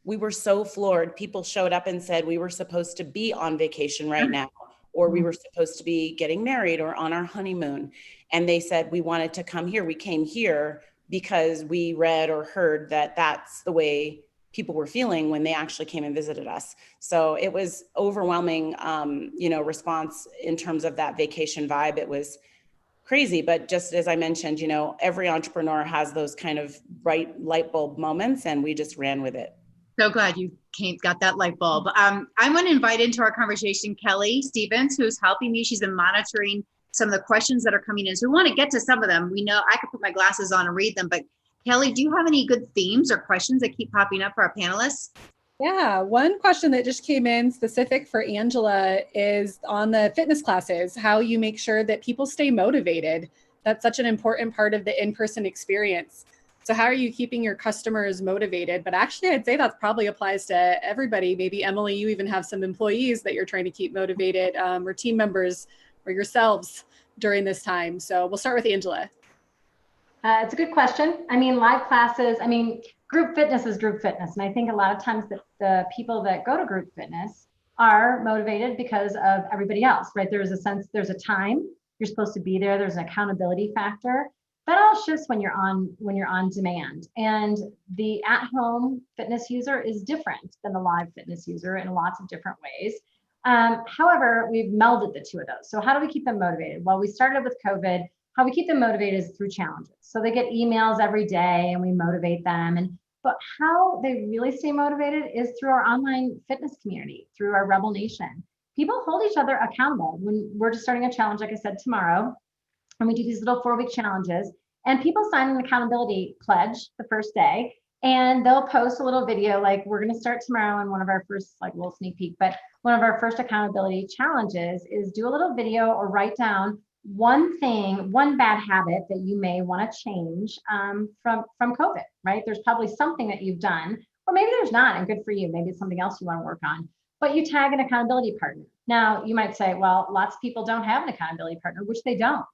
We were so floored. People showed up and said we were supposed to be on vacation right now, or we were supposed to be getting married or on our honeymoon. And they said, we wanted to come here. We came here because we read or heard that that's the way people were feeling when they actually came and visited us. So it was overwhelming, response in terms of that vacation vibe. It was crazy, but just as I mentioned, every entrepreneur has those kind of bright light bulb moments, and we just ran with it. So glad you got that light bulb. I'm going to invite into our conversation Kelly Stevens, who's helping me. She's been monitoring some of the questions that are coming in. So we want to get to some of them. We know I could put my glasses on and read them, but Kelly, do you have any good themes or questions that keep popping up for our panelists? Yeah, one question that just came in specific for Angela is on the fitness classes, how you make sure that people stay motivated. That's such an important part of the in-person experience. So how are you keeping your customers motivated? But actually, I'd say that probably applies to everybody. Maybe Emily, you even have some employees that you're trying to keep motivated, or team members or yourselves during this time. So we'll start with Angela. It's a good question. Live classes, group fitness is group fitness. And I think a lot of times that the people that go to group fitness are motivated because of everybody else, right? There's a time you're supposed to be there. There's an accountability factor. That all shifts when you're on demand. And the at-home fitness user is different than the live fitness user in lots of different ways. However, we've melded the two of those. So how do we keep them motivated? Well, we started with COVID. How we keep them motivated is through challenges. So they get emails every day and we motivate them. But how they really stay motivated is through our online fitness community, through our Rebel Nation. People hold each other accountable. When we're just starting a challenge, like I said, tomorrow, and we do these little 4-week challenges, and people sign an accountability pledge the first day, and they'll post a little video like, we're going to start tomorrow, and one of our first, like, little sneak peek, but one of our first accountability challenges is do a little video or write down one bad habit that you may want to change from COVID, right? There's probably something that you've done, or maybe there's not, and good for you. Maybe it's something else you want to work on, but you tag an accountability partner. Now, you might say, well, lots of people don't have an accountability partner, which they don't.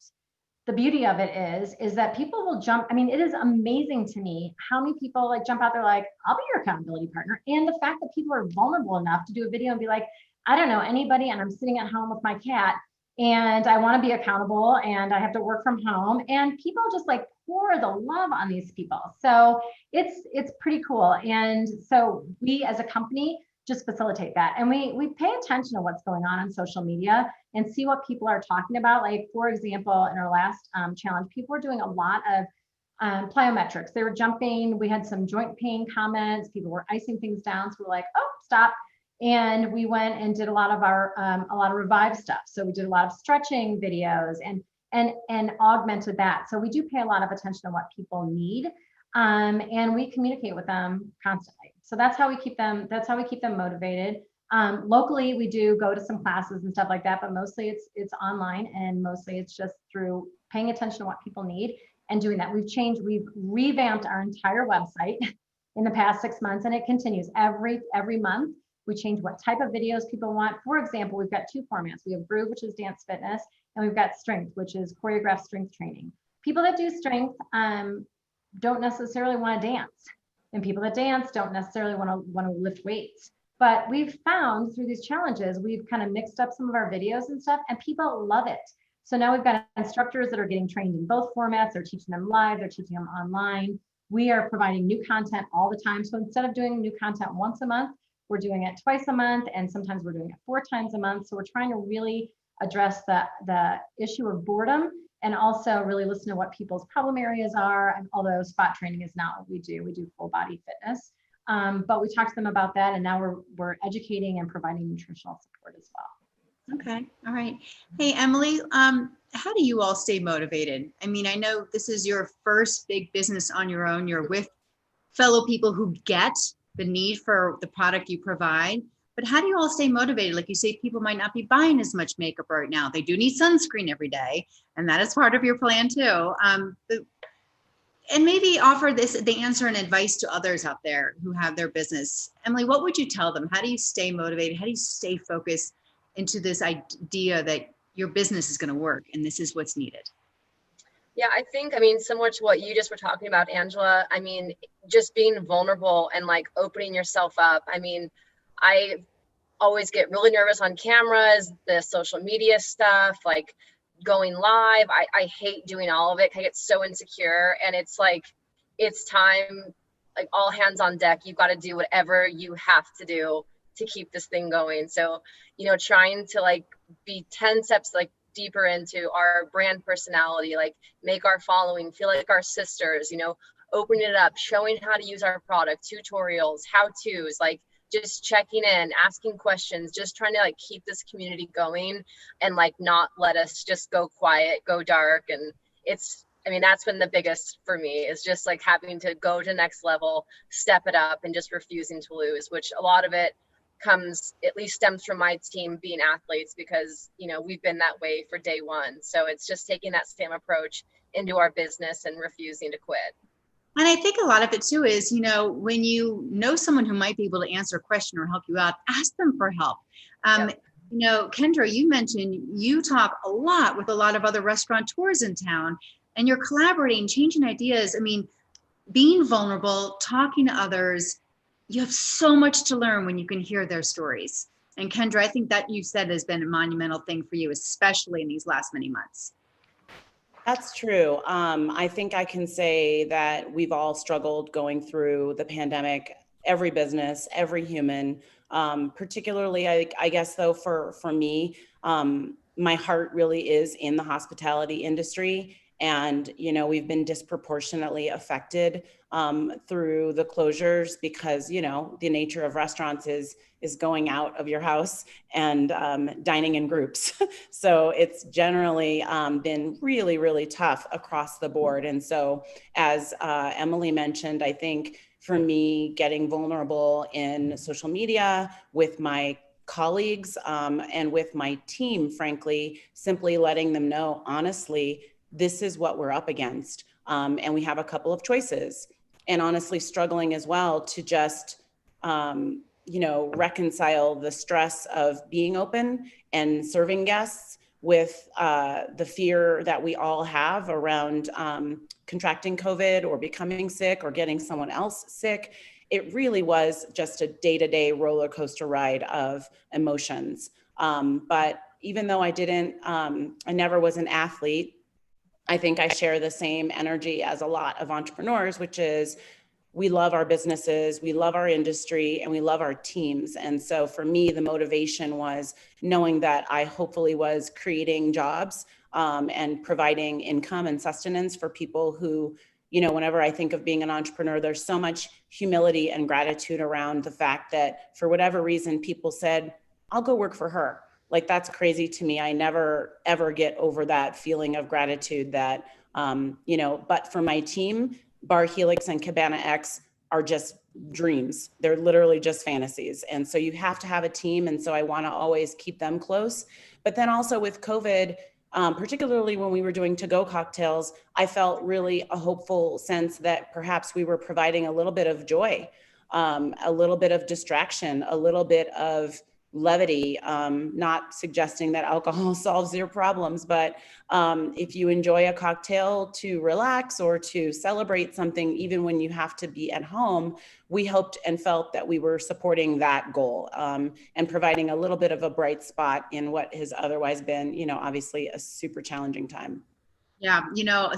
The beauty of it is that people will jump. It is amazing to me how many people like jump out there like, I'll be your accountability partner. And the fact that people are vulnerable enough to do a video and be like, I don't know anybody, and I'm sitting at home with my cat, and I want to be accountable, and I have to work from home, and people just like pour the love on these people. So it's pretty cool. And so we as a company just facilitate that. And we pay attention to what's going on social media and see what people are talking about. Like, for example, in our last challenge, people were doing a lot of plyometrics. They were jumping. We had some joint pain comments. People were icing things down. So we're like, oh, stop. And we went and did a lot of revive stuff. So we did a lot of stretching videos and augmented that. So we do pay a lot of attention to what people need. And we communicate with them constantly. So that's how we keep them motivated. Locally, we do go to some classes and stuff like that, but mostly it's online, and mostly it's just through paying attention to what people need and doing that. We've revamped our entire website in the past 6 months, and it continues every month. We change what type of videos people want. For example, we've got 2 formats. We have Groove, which is dance fitness, and we've got Strength, which is choreographed strength training. People that do strength don't necessarily want to dance, and people that dance don't necessarily want to lift weights. But we've found through these challenges, we've kind of mixed up some of our videos and stuff, and people love it. So now we've got instructors that are getting trained in both formats. They're teaching them live, they're teaching them online. We are providing new content all the time. So instead of doing new content once a month, we're doing it twice a month, and sometimes we're doing it 4 times a month. So we're trying to really address the issue of boredom and also really listen to what people's problem areas are. And although spot training is not what we do full body fitness. But we talked to them about that, and now we're educating and providing nutritional support as well. Okay. All right. Hey, Emily, how do you all stay motivated? I mean, I know this is your first big business on your own. You're with fellow people who get the need for the product you provide, but how do you all stay motivated? Like you say, people might not be buying as much makeup right now. They do need sunscreen every day, and that is part of your plan too. And maybe offer the answer and advice to others out there who have their business. Emily, what would you tell them? How do you stay motivated? How do you stay focused into this idea that your business is going to work and this is what's needed? Yeah, I think, similar to what you just were talking about, Angela, just being vulnerable and like opening yourself up. I always get really nervous on cameras, the social media stuff, like going live. I hate doing all of it. I get so insecure, and it's like, it's time, like all hands on deck. You've got to do whatever you have to do to keep this thing going. So, trying to like be 10 steps like deeper into our brand personality, like make our following feel like our sisters, opening it up, showing how to use our product, tutorials, how-tos, like just checking in, asking questions, just trying to like keep this community going and like not let us just go quiet, go dark. And that's been the biggest for me, is just like having to go to next level, step it up, and just refusing to lose, which a lot of it stems from my team being athletes, because, we've been that way for day one. So it's just taking that same approach into our business and refusing to quit. And I think a lot of it too is, when you know someone who might be able to answer a question or help you out, ask them for help. Kendra, you mentioned you talk a lot with a lot of other restaurateurs in town, and you're collaborating, changing ideas. Being vulnerable, talking to others, you have so much to learn when you can hear their stories. And Kendra, I think that you said has been a monumental thing for you, especially in these last many months. That's true. I think I can say that we've all struggled going through the pandemic, every business, every human, particularly, I guess, though, for me, my heart really is in the hospitality industry. And, we've been disproportionately affected through the closures because, the nature of restaurants is going out of your house and dining in groups. So it's generally been really, really tough across the board. And so as Emily mentioned, I think for me, getting vulnerable in social media with my colleagues and with my team, frankly, simply letting them know, honestly, this is what we're up against. And we have a couple of choices. And honestly, struggling as well to just, reconcile the stress of being open and serving guests with the fear that we all have around contracting COVID or becoming sick or getting someone else sick. It really was just a day-to-day roller coaster ride of emotions. But even though I never was an athlete, I think I share the same energy as a lot of entrepreneurs, which is we love our businesses, we love our industry, and we love our teams. And so for me, the motivation was knowing that I hopefully was creating jobs and providing income and sustenance for people who, whenever I think of being an entrepreneur, there's so much humility and gratitude around the fact that for whatever reason, people said, I'll go work for her. Like, that's crazy to me. I never, ever get over that feeling of gratitude that, but for my team, Bar Helix and Cabana X are just dreams. They're literally just fantasies. And so you have to have a team. And so I want to always keep them close. But then also with COVID, particularly when we were doing to-go cocktails, I felt really a hopeful sense that perhaps we were providing a little bit of joy, a little bit of distraction, a little bit of levity, not suggesting that alcohol solves your problems, but if you enjoy a cocktail to relax or to celebrate something, even when you have to be at home, we hoped and felt that we were supporting that goal and providing a little bit of a bright spot in what has otherwise been, obviously a super challenging time. Yeah,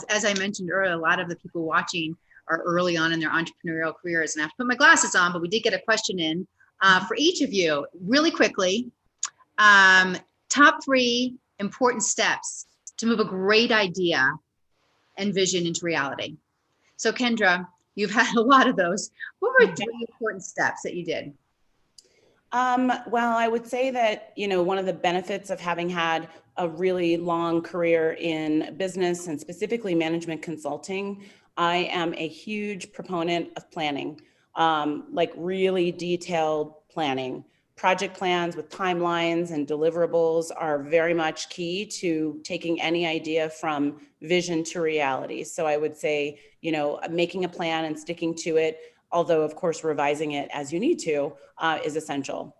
as I mentioned earlier, a lot of the people watching are early on in their entrepreneurial careers, and I have to put my glasses on, but we did get a question in for each of you really quickly. Top 3 important steps to move a great idea and vision into reality. So Kendra, you've had a lot of those. What were 3 important steps that you did? Well, I would say that, one of the benefits of having had a really long career in business and specifically management consulting, I am a huge proponent of planning, like really detailed planning. Project plans with timelines and deliverables are very much key to taking any idea from vision to reality. So I would say, making a plan and sticking to it, although of course revising it as you need to, is essential.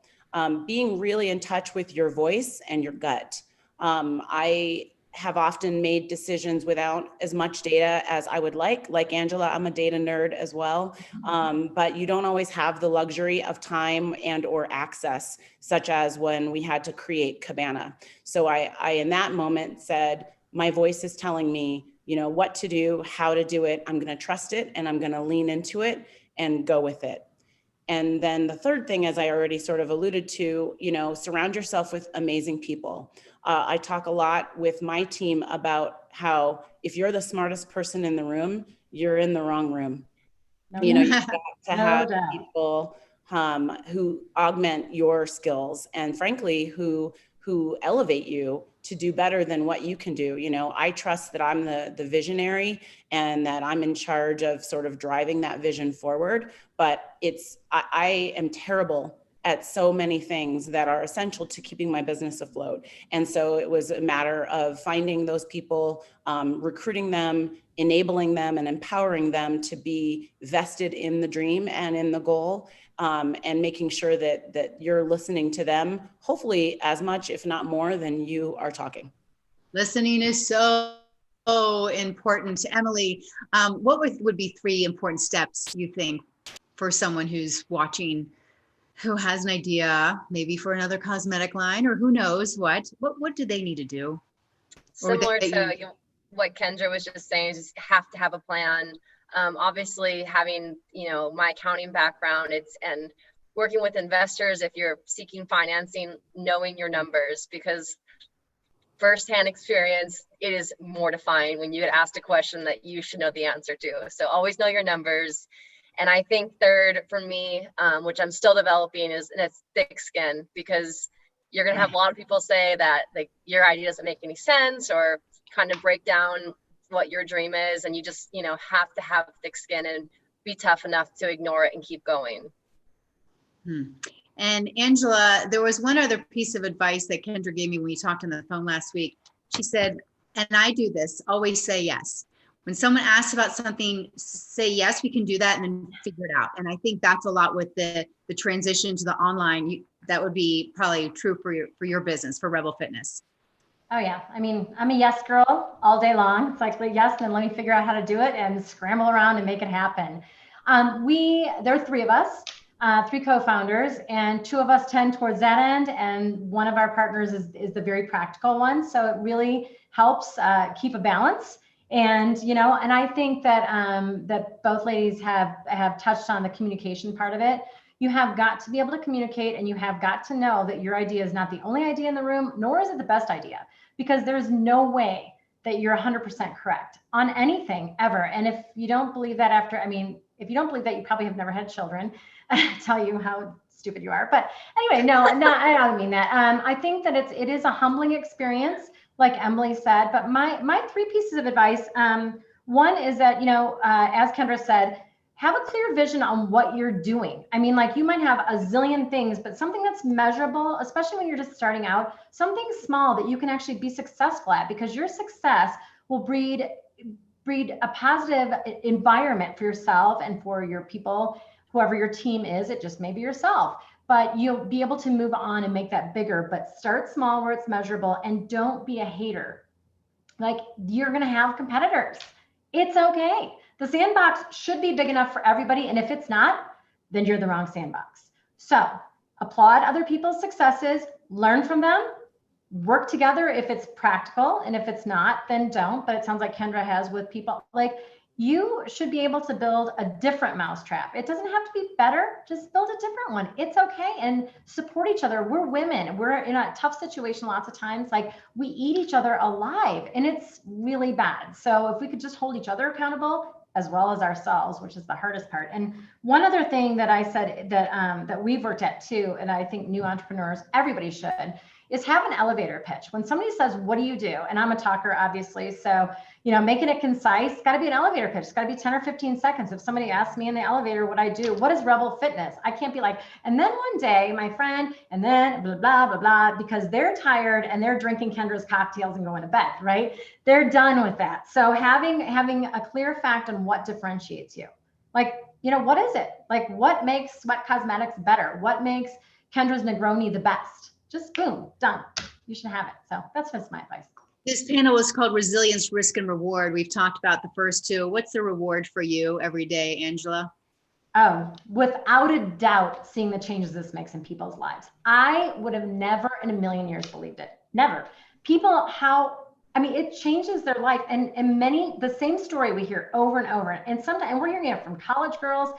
Being really in touch with your voice and your gut. I have often made decisions without as much data as I would like. Like Angela, I'm a data nerd as well, but you don't always have the luxury of time and or access, such as when we had to create Cabana. So I in that moment said, my voice is telling me, what to do, how to do it. I'm going to trust it and I'm going to lean into it and go with it. And then the third thing, as I already sort of alluded to, surround yourself with amazing people. I talk a lot with my team about how if you're the smartest person in the room, you're in the wrong room. You've got to have people who augment your skills and frankly, who elevate you to do better than what you can do. I trust that I'm the visionary and that I'm in charge of sort of driving that vision forward. But I am terrible at so many things that are essential to keeping my business afloat. And so it was a matter of finding those people, recruiting them, enabling them, and empowering them to be vested in the dream and in the goal. And making sure that you're listening to them, hopefully as much, if not more, than you are talking. Listening is so important. Emily, what would be 3 important steps you think for someone who's watching, who has an idea, maybe for another cosmetic line, or who knows what do they need to do? Similar to what Kendra was just saying, just have to have a plan. Obviously having, my accounting background, and working with investors, if you're seeking financing, knowing your numbers, because firsthand experience, it is mortifying when you get asked a question that you should know the answer to. So always know your numbers. And I think third for me, which I'm still developing, is thick skin, because you're going to have a lot of people say that like your idea doesn't make any sense or kind of break down what your dream is, and you just have to have thick skin and be tough enough to ignore it and keep going. And Angela, there was one other piece of advice that Kendra gave me when we talked on the phone last week. She said, and I do this, always say yes. When someone asks about something, say yes, we can do that, and then figure it out. And I think that's a lot with the transition to the online. That would be probably true for your business, for Rebel Fitness. Oh yeah. I mean, I'm a yes girl all day long. It's like, yes, and then let me figure out how to do it and scramble around and make it happen. There are 3 of us, 3 co-founders, and 2 of us tend towards that end. And one of our partners is the very practical one. So it really helps keep a balance. And, and I think that, that both ladies have touched on the communication part of it. You have got to be able to communicate, and you have got to know that your idea is not the only idea in the room, nor is it the best idea, because there's no way that you're 100% correct on anything ever. And if you don't believe that if you don't believe that, you probably have never had children tell you how stupid you are. But anyway, no, I don't mean that. I think that it is a humbling experience, like Emily said, but my 3 pieces of advice, one is that, as Kendra said, have a clear vision on what you're doing. I mean, like you might have a zillion things, but something that's measurable, especially when you're just starting out, something small that you can actually be successful at, because your success will breed a positive environment for yourself and for your people, whoever your team is. It just may be yourself, but you'll be able to move on and make that bigger. But start small where it's measurable, and don't be a hater. Like, you're going to have competitors. It's okay. The sandbox should be big enough for everybody. And if it's not, then you're the wrong sandbox. So applaud other people's successes, learn from them, work together if it's practical. And if it's not, then don't. But it sounds like Kendra has with people. Like, you should be able to build a different mousetrap. It doesn't have to be better, just build a different one. It's okay, and support each other. We're women, we're in a tough situation lots of times. Like, we eat each other alive, and it's really bad. So if we could just hold each other accountable as well as ourselves, which is the hardest part. And one other thing that I said that we've worked at too, and I think new entrepreneurs, everybody should, is have an elevator pitch. When somebody says, what do you do? And I'm a talker, obviously. So, making it concise, it's got to be an elevator pitch. It's got to be 10 or 15 seconds. If somebody asks me in the elevator what I do, what is Rebel Fitness? I can't be like, and then one day my friend, and then blah, blah, blah, blah, because they're tired and they're drinking Kendra's cocktails and going to bed, right? They're done with that. So having a clear fact on what differentiates you. Like, what is it? Like, what makes Sweat Cosmetics better? What makes Kendra's Negroni the best? Just boom, done. You should have it. So that's just my advice. This panel is called Resilience, Risk, and Reward. We've talked about the first two. What's the reward for you every day, Angela? Oh, without a doubt, seeing the changes this makes in people's lives. I would have never in a million years believed it. Never. People, it changes their life. And the same story we hear over and over. And sometimes, and we're hearing it from college girls.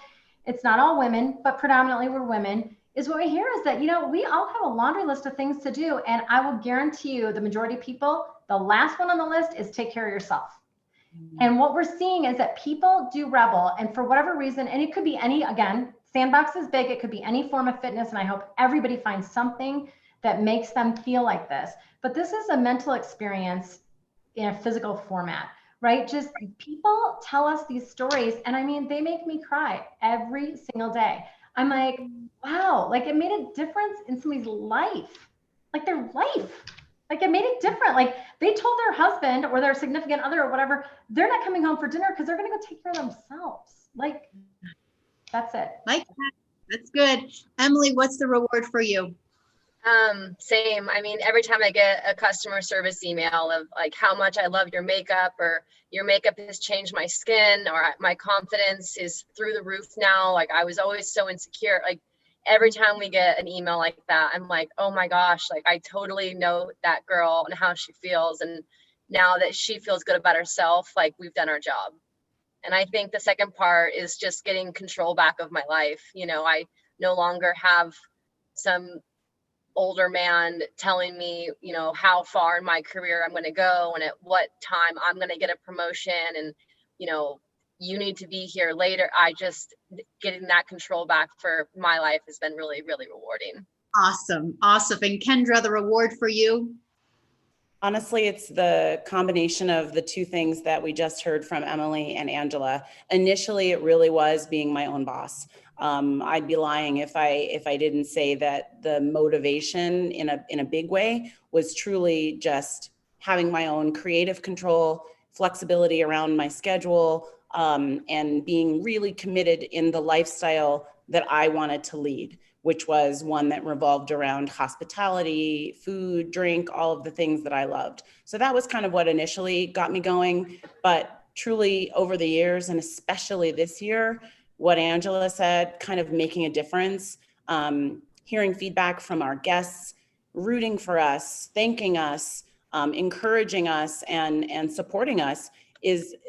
It's not all women, but predominantly we're women. Is what we hear is that, we all have a laundry list of things to do. And I will guarantee you the majority of people, the last one on the list is take care of yourself. Mm-hmm. And what we're seeing is that people do Rebel, and for whatever reason, and it could be sandbox is big. It could be any form of fitness. And I hope everybody finds something that makes them feel like this. But this is a mental experience in a physical format, right? Just people tell us these stories. And they make me cry every single day. I'm like, wow, like it made a difference in somebody's life, like their life. Like it made it different. Like they told their husband or their significant other or whatever, they're not coming home for dinner because they're going to go take care of themselves. Like, that's it. Like that. That's good. Emily, what's the reward for you? Same. Every time I get a customer service email of like how much I love your makeup, or your makeup has changed my skin, or my confidence is through the roof now. Like I was always so insecure. Like every time we get an email like that, I'm like, oh my gosh, like I totally know that girl and how she feels. And now that she feels good about herself, like we've done our job. And I think the second part is just getting control back of my life. I no longer have some older man telling me, how far in my career I'm going to go and at what time I'm going to get a promotion, and, you need to be here later. Getting that control back for my life has been really, really rewarding. Awesome. And Kendra, the reward for you? Honestly, it's the combination of the two things that we just heard from Emily and Angela. Initially, it really was being my own boss. I'd be lying if I didn't say that the motivation in a big way was truly just having my own creative control, flexibility around my schedule, and being really committed in the lifestyle that I wanted to lead, which was one that revolved around hospitality, food, drink, all of the things that I loved. So that was kind of what initially got me going. But truly over the years, and especially this year, what Angela said, kind of making a difference, hearing feedback from our guests, rooting for us, thanking us, encouraging us, and supporting us,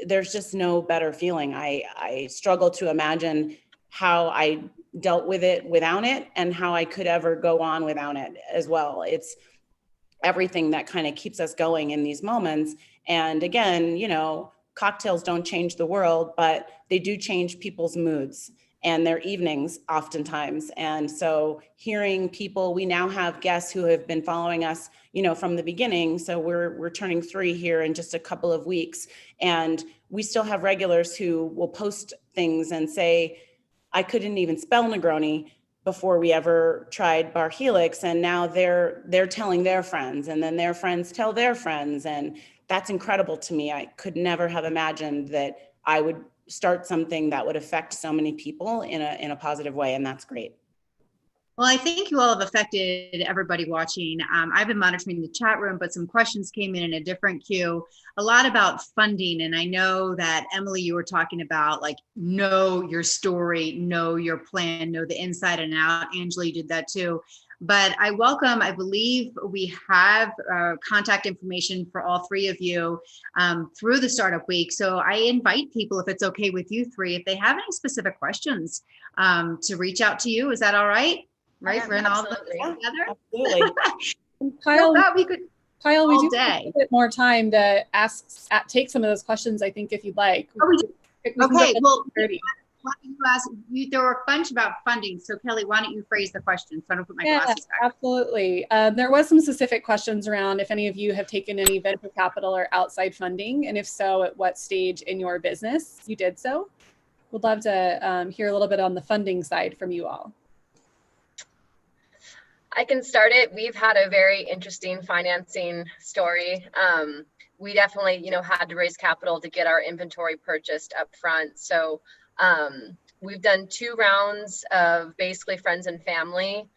there's just no better feeling. I struggle to imagine how I dealt with it without it, and how I could ever go on without it as well. It's everything that kind of keeps us going in these moments. And again, cocktails don't change the world, but they do change people's moods and their evenings oftentimes. And so hearing people, we now have guests who have been following us, from the beginning. So we're turning 3 here in just a couple of weeks. And we still have regulars who will post things and say, I couldn't even spell Negroni before we ever tried Bar Helix. And now they're telling their friends, and then their friends tell their friends. And that's incredible to me. I could never have imagined that I would start something that would affect so many people in a positive way. And that's great. Well, I think you all have affected everybody watching. I've been monitoring the chat room, but some questions came in a different queue, a lot about funding. And I know that Emily, you were talking about like, know your story, know your plan, know the inside and out. Angela, you did that too. But I believe we have contact information for all three of you through the Startup Week. So I invite people, if it's okay with you three, if they have any specific questions, to reach out to you. Is that all right? Right, Yeah, we're in all this absolutely. together. Absolutely. Kyle, We could Kyle, we all do day. have a bit more time to take some of those questions, I think, if you'd like. Oh, we do? Okay, well, why don't you ask, there were a bunch about funding. So Kelly, why don't you phrase the question so I don't put my glasses back? Absolutely. There was some specific questions around if any of you have taken any venture capital or outside funding, and if so, at what stage in your business you did so. Would love to hear a little bit on the funding side from you all. I can start it. We've had a very interesting financing story. We definitely, had to raise capital to get our inventory purchased up front. So we've done 2 rounds of basically friends and family,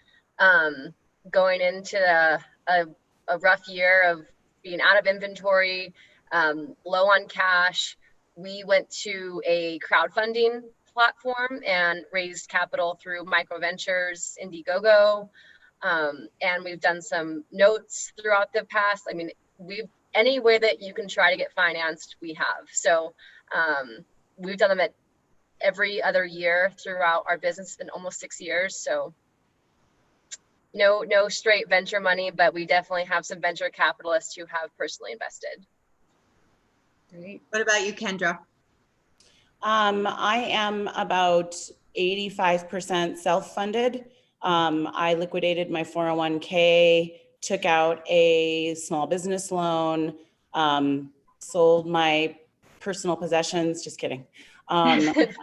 going into a rough year of being out of inventory, low on cash. We went to a crowdfunding platform and raised capital through microventures, Indiegogo. And we've done some notes throughout the past. I mean, any way that you can try to get financed, we have. So we've done them at every other year throughout our business. It's been almost 6 years. So no straight venture money, but we definitely have some venture capitalists who have personally invested. Great. What about you, Kendra? I am about 85% self-funded. I liquidated my 401k, took out a small business loan, sold my personal possessions, just kidding. I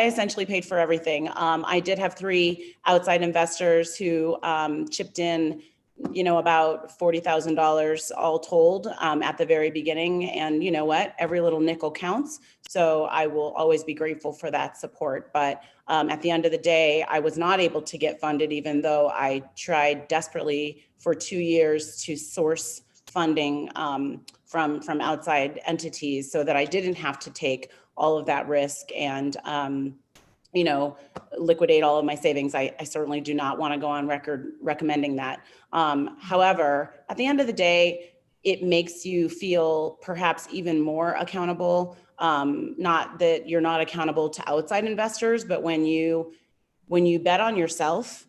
essentially paid for everything. I did have 3 outside investors who chipped in, about $40,000 all told at the very beginning. And you know what? Every little nickel counts. So I will always be grateful for that support. But at the end of the day, I was not able to get funded, even though I tried desperately for 2 years to source funding from outside entities so that I didn't have to take all of that risk and liquidate all of my savings. I certainly do not want to go on record recommending that. However, at the end of the day, it makes you feel perhaps even more accountable. Not that you're not accountable to outside investors, but when you bet on yourself,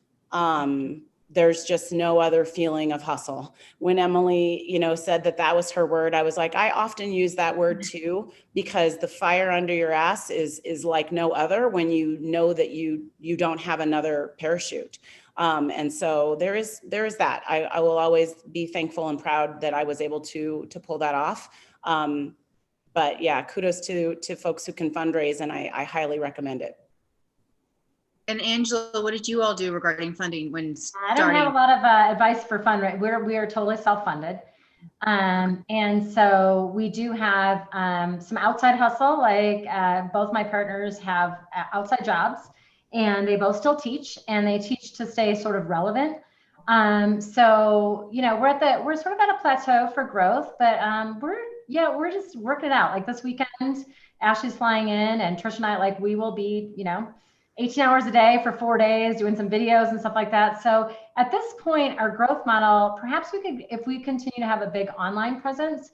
there's just no other feeling of hustle. When Emily, said that was her word, I was like, I often use that word too, because the fire under your ass is like no other when you know that you don't have another parachute. And so there is that. I will always be thankful and proud that I was able to pull that off. But yeah, kudos to folks who can fundraise, and I highly recommend it. And Angela, what did you all do regarding funding when starting? I don't have a lot of advice for fundraising. We are totally self-funded. And so we do have some outside hustle, like both my partners have outside jobs, and they both still teach, and they teach to stay sort of relevant. So, we're sort of at a plateau for growth, but we're just working it out. Like this weekend, Ashley's flying in, and Trish and I, we will be, 18 hours a day for 4 days, doing some videos and stuff like that. So at this point, our growth model, perhaps we could, if we continue to have a big online presence,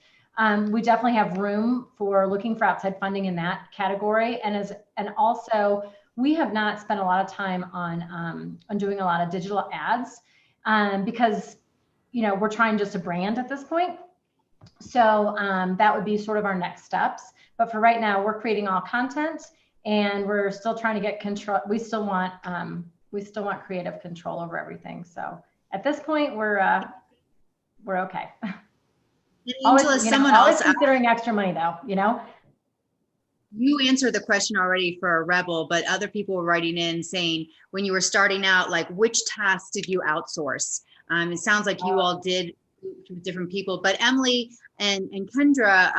we definitely have room for looking for outside funding in that category. And also we have not spent a lot of time on doing a lot of digital ads because, we're trying just a brand at this point. So that would be sort of our next steps. But for right now, we're creating all content, and we're still trying to get control. We still want creative control over everything. So at this point, we're okay. Always considering extra money, though. You answered the question already for a Rebel, but other people were writing in saying, when you were starting out, which tasks did you outsource? It sounds like you all did with different people, but Emily and Kendra,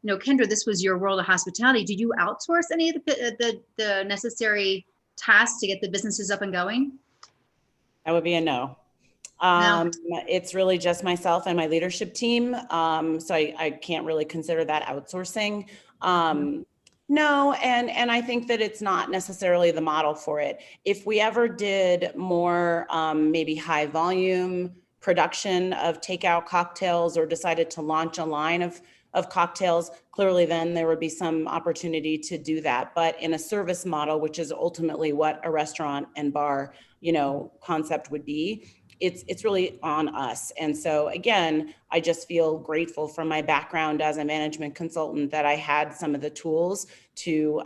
Kendra, this was your world of hospitality. Did you outsource any of the necessary tasks to get the businesses up and going? That would be a no. No. It's really just myself and my leadership team. So I can't really consider that outsourcing. No, and I think that it's not necessarily the model for it. If we ever did more maybe high volume production of takeout cocktails or decided to launch a line of cocktails, clearly then there would be some opportunity to do that. But in a service model, which is ultimately what a restaurant and bar, concept would be, it's really on us. And so again, I just feel grateful from my background as a management consultant that I had some of the tools to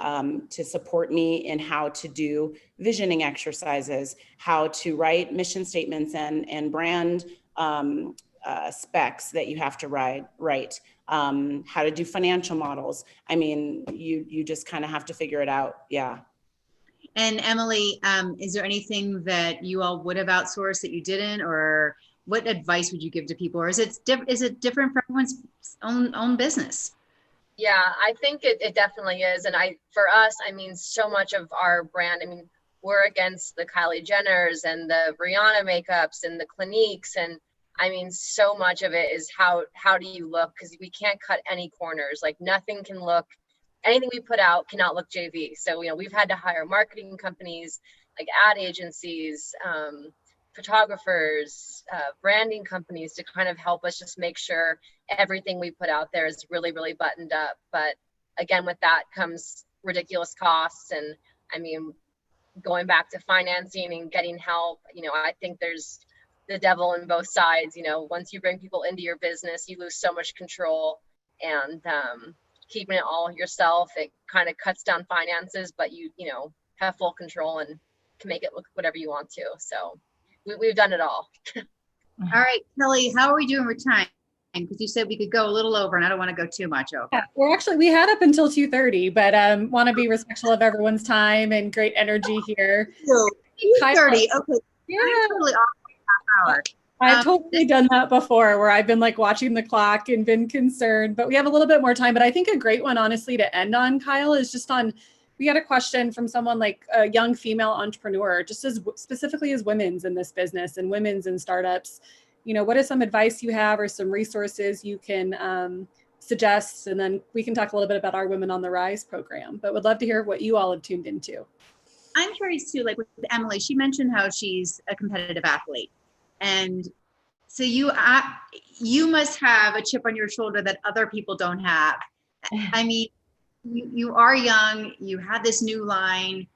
support me in how to do visioning exercises, how to write mission statements and brand specs that you have to write, how to do financial models. I mean, you just kind of have to figure it out. Yeah. And Emily, is there anything that you all would have outsourced that you didn't, or what advice would you give to people? Or is it different for everyone's own business? Yeah, I think it definitely is. And for us, I mean, so much of our brand, I mean, we're against the Kylie Jenners and the Rihanna makeups and the Cliniques. And I mean, so much of it is how do you look? Because we can't cut any corners. Like nothing can look, anything we put out cannot look JV. So, we've had to hire marketing companies, like ad agencies, photographers, branding companies to kind of help us just make sure everything we put out there is really, really buttoned up. But again, with that comes ridiculous costs. And I mean, going back to financing and getting help, I think there's the devil in both sides. Once you bring people into your business, you lose so much control, and keeping it all yourself, it kind of cuts down finances, but you have full control and can make it look whatever you want to. So we've done it all. All right, Kelly, how are we doing with time? Because you said we could go a little over, and I don't want to go too much over. Yeah, we had up until 2:30, but want to be respectful of everyone's time and great energy here. 2:30, okay. Yeah. Totally off half hour. I've totally done that before, where I've been like watching the clock and been concerned, but we have a little bit more time. But I think a great one, honestly, to end on, Kyle, is just on, we had a question from someone like a young female entrepreneur, just as specifically as women's in this business and women's in startups. What is some advice you have or some resources you can suggest? And then we can talk a little bit about our Women on the Rise program, but would love to hear what you all have tuned into. I'm curious too, like with Emily, she mentioned how she's a competitive athlete. And so you must have a chip on your shoulder that other people don't have. I mean, you are young, you had this new line.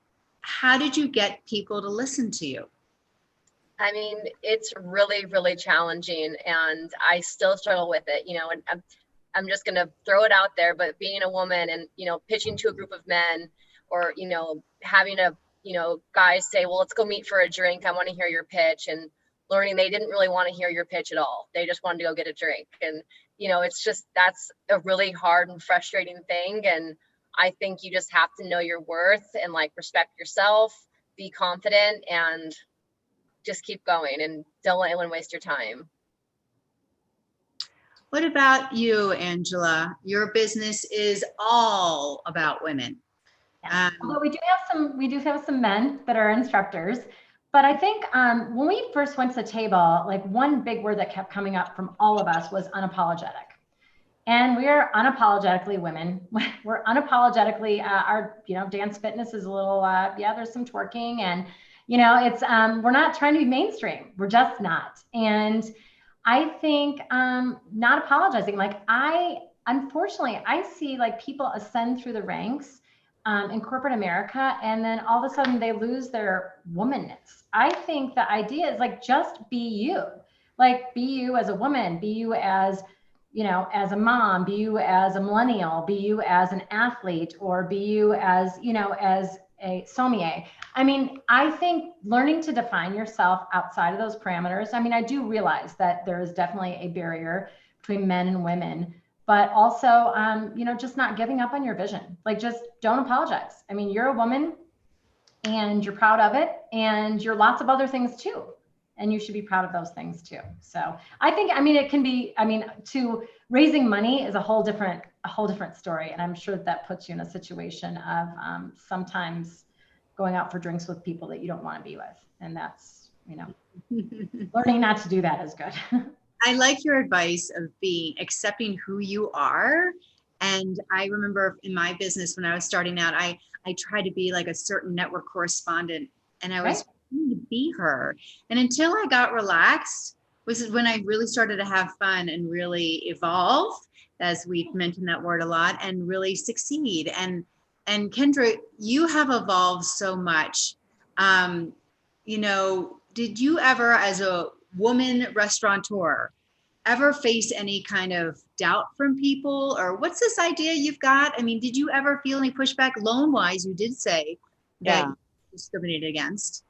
How did you get people to listen to you? I mean, it's really, really challenging, and I still struggle with it, and I'm just going to throw it out there, but being a woman and, pitching to a group of men, or, having guys say, well, let's go meet for a drink. I want to hear your pitch, and learning they didn't really want to hear your pitch at all. They just wanted to go get a drink. And, it's just, that's a really hard and frustrating thing. And I think you just have to know your worth and respect yourself, be confident, and just keep going, and don't let anyone waste your time. What about you, Angela? Your business is all about women. Although we do have some men that are instructors, but I think when we first went to the table, one big word that kept coming up from all of us was unapologetic. And we're unapologetically women. We're unapologetically, our, dance fitness is a little, there's some twerking, and, it's, we're not trying to be mainstream. We're just not. And I think not apologizing. Unfortunately, I see people ascend through the ranks in corporate America, and then all of a sudden they lose their womanness. I think the idea is just be you. Be you as a woman, be you as, as a mom, be you as a millennial, be you as an athlete, or be you as, as a sommelier. I mean, I think learning to define yourself outside of those parameters. I mean, I do realize that there is definitely a barrier between men and women, but also, just not giving up on your vision. Just don't apologize. I mean, you're a woman and you're proud of it, and you're lots of other things too. And you should be proud of those things too. So I think, it can be, to raising money is a whole different story. And I'm sure that puts you in a situation of sometimes, going out for drinks with people that you don't want to be with. And that's, learning not to do that is good. I like your advice of accepting who you are. And I remember in my business when I was starting out, I tried to be like a certain network correspondent, and I was trying to be her. And until I got relaxed was when I really started to have fun and really evolve, as we mentioned that word a lot, and really succeed. And Kendra, you have evolved so much. Did you ever, as a woman restaurateur, ever face any kind of doubt from people, or what's this idea you've got? I mean, did you ever feel any pushback loan wise? You did say that you discriminated against.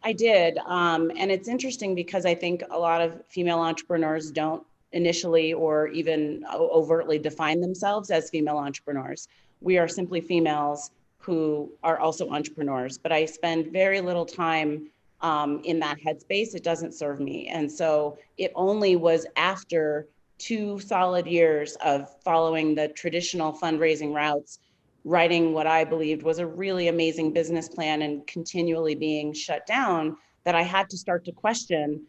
I did. And it's interesting because I think a lot of female entrepreneurs don't initially or even overtly define themselves as female entrepreneurs. We are simply females who are also entrepreneurs, but I spend very little time in that headspace. It doesn't serve me. And so it only was after 2 solid years of following the traditional fundraising routes, writing what I believed was a really amazing business plan and continually being shut down, that I had to start to question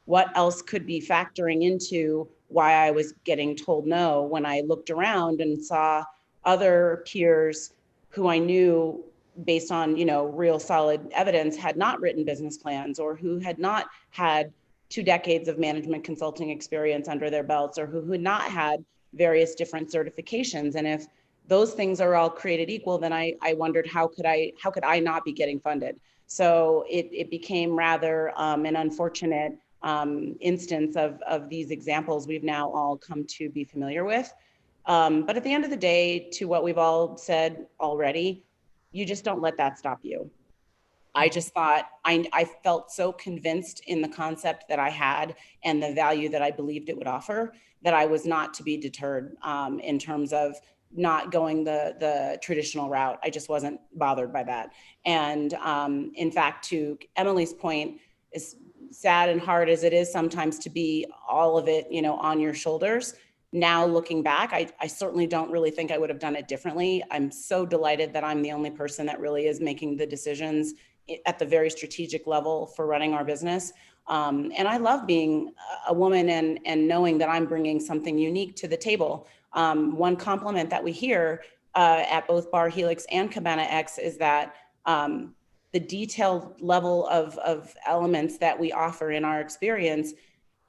what else could be factoring into why I was getting told no, when I looked around and saw other peers who I knew based on, real solid evidence had not written business plans, or who had not had 2 decades of management consulting experience under their belts, or who had not had various different certifications. And if those things are all created equal, then I wondered how could I not be getting funded? So it became rather an unfortunate instance of these examples we've now all come to be familiar with. But at the end of the day, to what we've all said already, you just don't let that stop you. I just thought, I felt so convinced in the concept that I had and the value that I believed it would offer, that I was not to be deterred in terms of not going the traditional route. I just wasn't bothered by that. And in fact, to Emily's point, as sad and hard as it is sometimes to be all of it, on your shoulders, now looking back, I certainly don't really think I would have done it differently. I'm so delighted that I'm the only person that really is making the decisions at the very strategic level for running our business. And I love being a woman and knowing that I'm bringing something unique to the table. One compliment that we hear at both Bar Helix and Cabana X is that the detailed level of elements that we offer in our experience,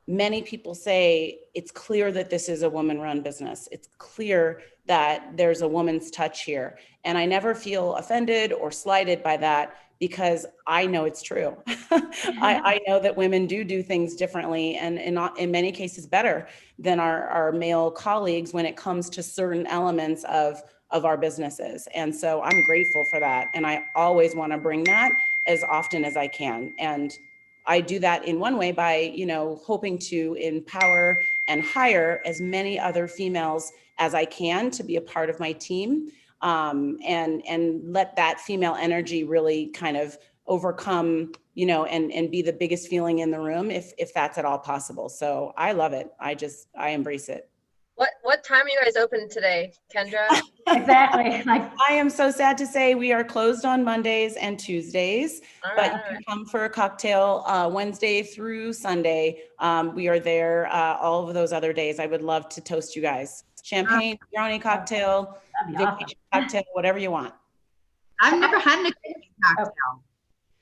many people say it's clear that this is a woman-run business. It's clear that there's a woman's touch here. And I never feel offended or slighted by that, because I know it's true. I know that women do things differently, and in many cases better than our male colleagues when it comes to certain elements of our businesses. And so I'm grateful for that. And I always want to bring that as often as I can. And I do that in one way by, hoping to empower and hire as many other females as I can to be a part of my team, and let that female energy really kind of overcome, and be the biggest feeling in the room if that's at all possible. So I love it. I embrace it. What time are you guys open today, Kendra? Exactly. I am so sad to say we are closed on Mondays and Tuesdays, but you can come for a cocktail Wednesday through Sunday. We are there all of those other days. I would love to toast you guys. Champagne, brownie cocktail, vacation cocktail, whatever you want. I've never had an cocktail.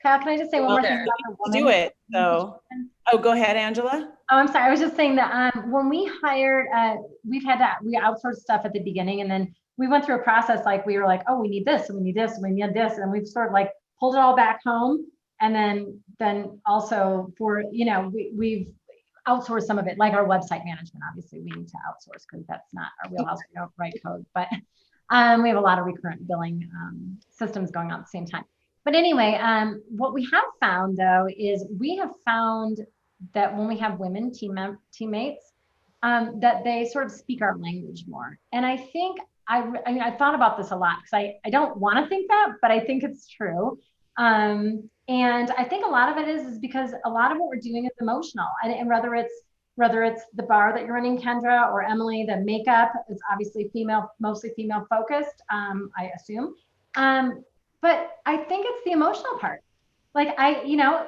Kyle, can I just say one more thing about the woman? Do it. So, go ahead, Angela. Oh, I'm sorry. I was just saying that when we hired, we outsourced stuff at the beginning, and then we went through a process. Like we were like, oh, we need this, and we need this, and we need this, and we've sort of like pulled it all back home. And then also for we've outsourced some of it, like our website management. Obviously, we need to outsource because that's not our wheelhouse. We don't write code, but we have a lot of recurrent billing systems going on at the same time. But anyway, what we have found though is we have found that when we have women teammates, that they sort of speak our language more. And I think I thought about this a lot because I don't want to think that, but I think it's true. And I think a lot of it is because a lot of what we're doing is emotional, and whether it's the bar that you're running, Kendra, or Emily, the makeup is obviously mostly female focused, I assume. But I think it's the emotional part. Like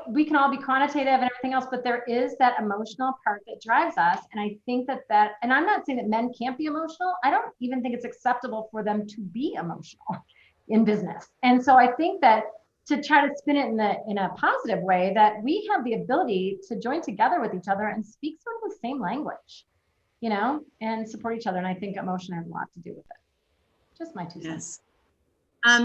we can all be quantitative and everything else, but there is that emotional part that drives us. And I think and I'm not saying that men can't be emotional. I don't even think it's acceptable for them to be emotional in business. And so I think that to try to spin it in a positive way, that we have the ability to join together with each other and speak sort of the same language, and support each other. And I think emotion has a lot to do with it. Just my 2 cents.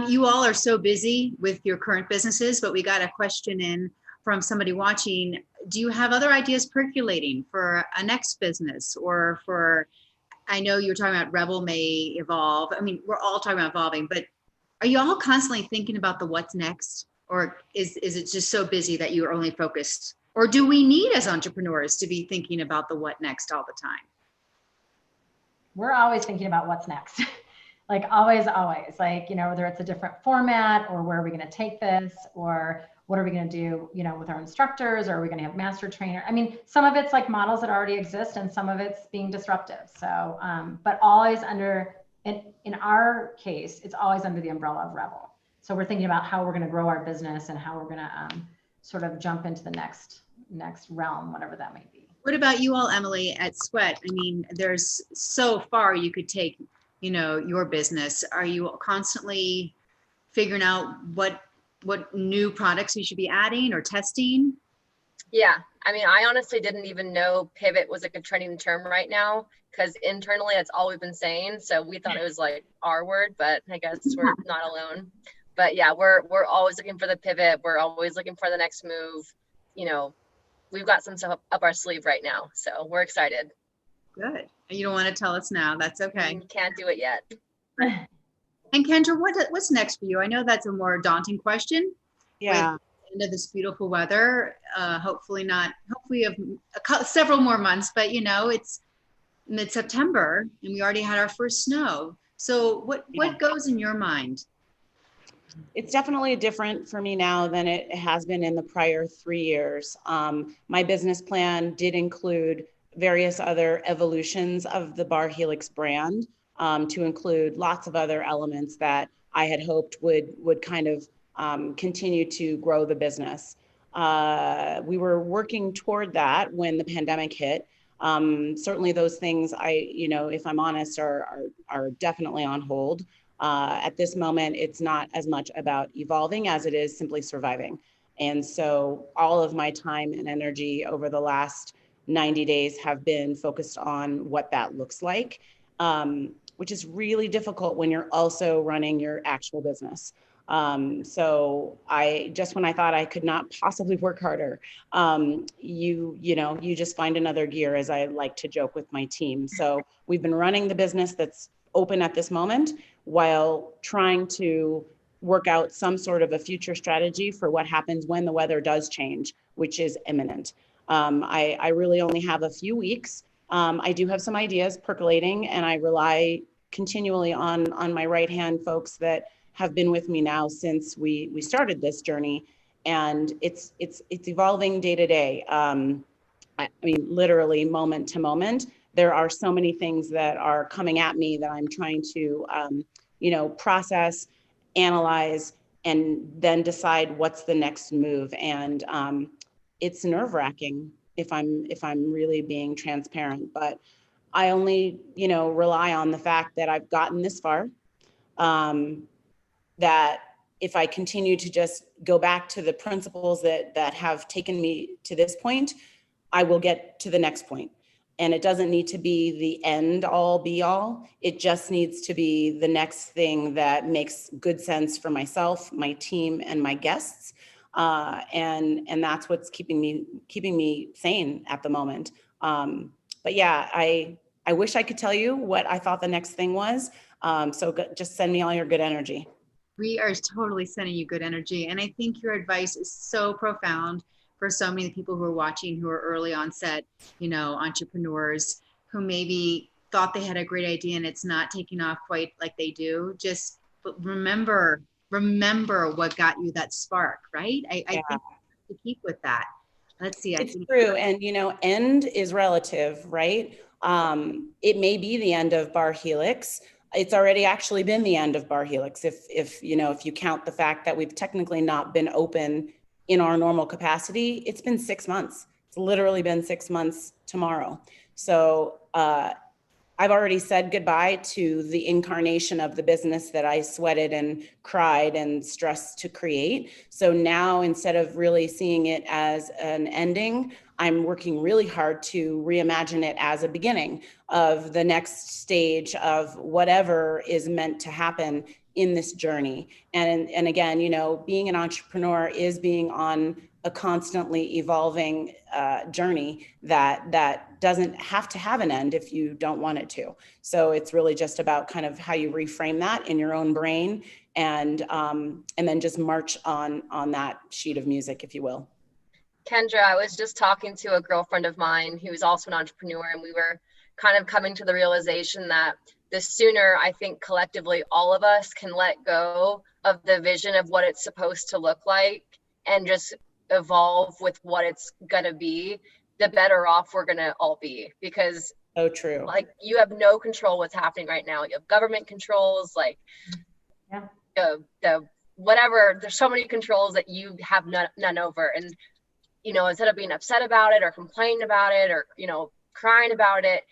You all are so busy with your current businesses, but we got a question in from somebody watching. Do you have other ideas percolating for a next business or I know you're talking about Rebel may evolve. I mean, we're all talking about evolving, but are you all constantly thinking about the what's next? Or is it just so busy that you are only focused? Or do we need as entrepreneurs to be thinking about the what next all the time? We're always thinking about what's next. Like always, like, whether it's a different format or where are we going to take this or what are we going to do, with our instructors, or are we going to have master trainer? I mean, some of it's like models that already exist and some of it's being disruptive. So, but always in our case, it's always under the umbrella of Rebel. So we're thinking about how we're going to grow our business and how we're going to sort of jump into the next realm, whatever that may be. What about you all, Emily, at Sweat? I mean, there's so far you could take your business. Are you constantly figuring out what new products you should be adding or testing? Yeah. I mean, I honestly didn't even know pivot was like a trending term right now, because internally that's all we've been saying. So we thought it was like our word, but I guess we're not alone. But yeah, we're always looking for the pivot. We're always looking for the next move. We've got some stuff up our sleeve right now. So we're excited. Good. You don't want to tell us now. That's okay. Can't do it yet. And Kendra, what's next for you? I know that's a more daunting question. Yeah. With the end of this beautiful weather, hopefully we have several more months, but it's mid-September and we already had our first snow. So what goes in your mind? It's definitely different for me now than it has been in the prior 3 years. My business plan did include various other evolutions of the Bar Helix brand, to include lots of other elements that I had hoped would kind of continue to grow the business. We were working toward that when the pandemic hit. Certainly those things if I'm honest, are definitely on hold. At this moment, it's not as much about evolving as it is simply surviving. And so all of my time and energy over the last 90 days have been focused on what that looks like, which is really difficult when you're also running your actual business. So when I thought I could not possibly work harder, you just find another gear, as I like to joke with my team. So we've been running the business that's open at this moment while trying to work out some sort of a future strategy for what happens when the weather does change, which is imminent. I really only have a few weeks. I do have some ideas percolating, and I rely continually on my right-hand folks that have been with me now since we started this journey. And it's evolving day to day. I mean, literally moment to moment. There are so many things that are coming at me that I'm trying to, process, analyze, and then decide what's the next move. And it's nerve-wracking if I'm really being transparent, but I only, rely on the fact that I've gotten this far, that if I continue to just go back to the principles that have taken me to this point, I will get to the next point. And it doesn't need to be the end all be all. It just needs to be the next thing that makes good sense for myself, my team, and my guests. And that's what's keeping me sane at the moment. But yeah, I wish I could tell you what I thought the next thing was. So just send me all your good energy. We are totally sending you good energy. And I think your advice is so profound for so many people who are watching, who are early onset, entrepreneurs who maybe thought they had a great idea and it's not taking off quite like they do. Just remember what got you that spark, right? I think to keep with that. Let's see. It's true. And, end is relative, right? It may be the end of Bar Helix. it's already actually been the end of Bar Helix. If you count the fact that we've technically not been open in our normal capacity, it's been 6 months. It's literally been 6 months tomorrow. So I've already said goodbye to the incarnation of the business that I sweated and cried and stressed to create. So now, instead of really seeing it as an ending, I'm working really hard to reimagine it as a beginning of the next stage of whatever is meant to happen in this journey. And again, being an entrepreneur is being on a constantly evolving journey that doesn't have to have an end if you don't want it to. So it's really just about kind of how you reframe that in your own brain, and then just march on that sheet of music, if you will. Kendra, I was just talking to a girlfriend of mine who's also an entrepreneur, and we were kind of coming to the realization that the sooner, I think, collectively all of us can let go of the vision of what it's supposed to look like and just evolve with what it's gonna be, the better off we're gonna all be. Because so true, like, you have no control what's happening right now. You have government controls, like the whatever, there's so many controls that you have none over. And instead of being upset about it or complaining about it or crying about it,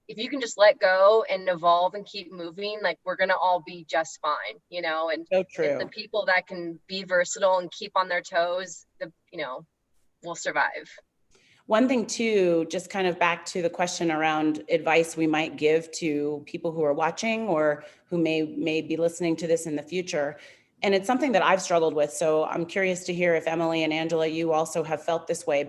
if you can just let go and evolve and keep moving, like, we're gonna all be just fine, and so true. The people that can be versatile and keep on their toes, will survive. One thing too, just kind of back to the question around advice we might give to people who are watching or who may be listening to this in the future. And it's something that I've struggled with. So I'm curious to hear if Emily and Angela, you also have felt this way.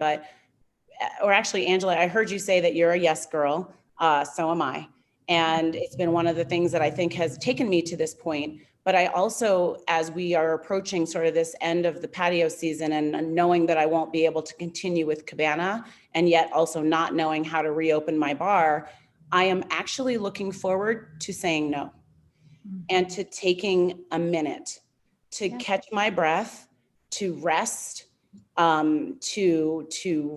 Or actually, Angela, I heard you say that you're a yes girl. So am I. And it's been one of the things that I think has taken me to this point. But I also, as we are approaching sort of this end of the patio season and knowing that I won't be able to continue with Cabana, and yet also not knowing how to reopen my bar, I am actually looking forward to saying no and to taking a minute to catch my breath, to rest, to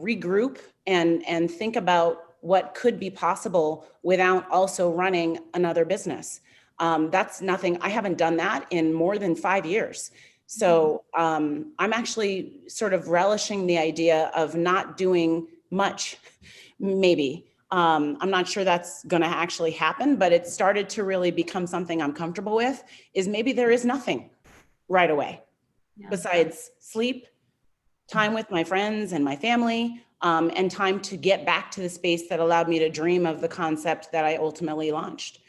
regroup and think about what could be possible without also running another business. That's nothing. I haven't done that in more than 5 years. So I'm actually sort of relishing the idea of not doing much, maybe. I'm not sure that's going to actually happen, but it started to really become something I'm comfortable with, is maybe there is nothing right away besides sleep, time with my friends and my family, and time to get back to the space that allowed me to dream of the concept that I ultimately launched.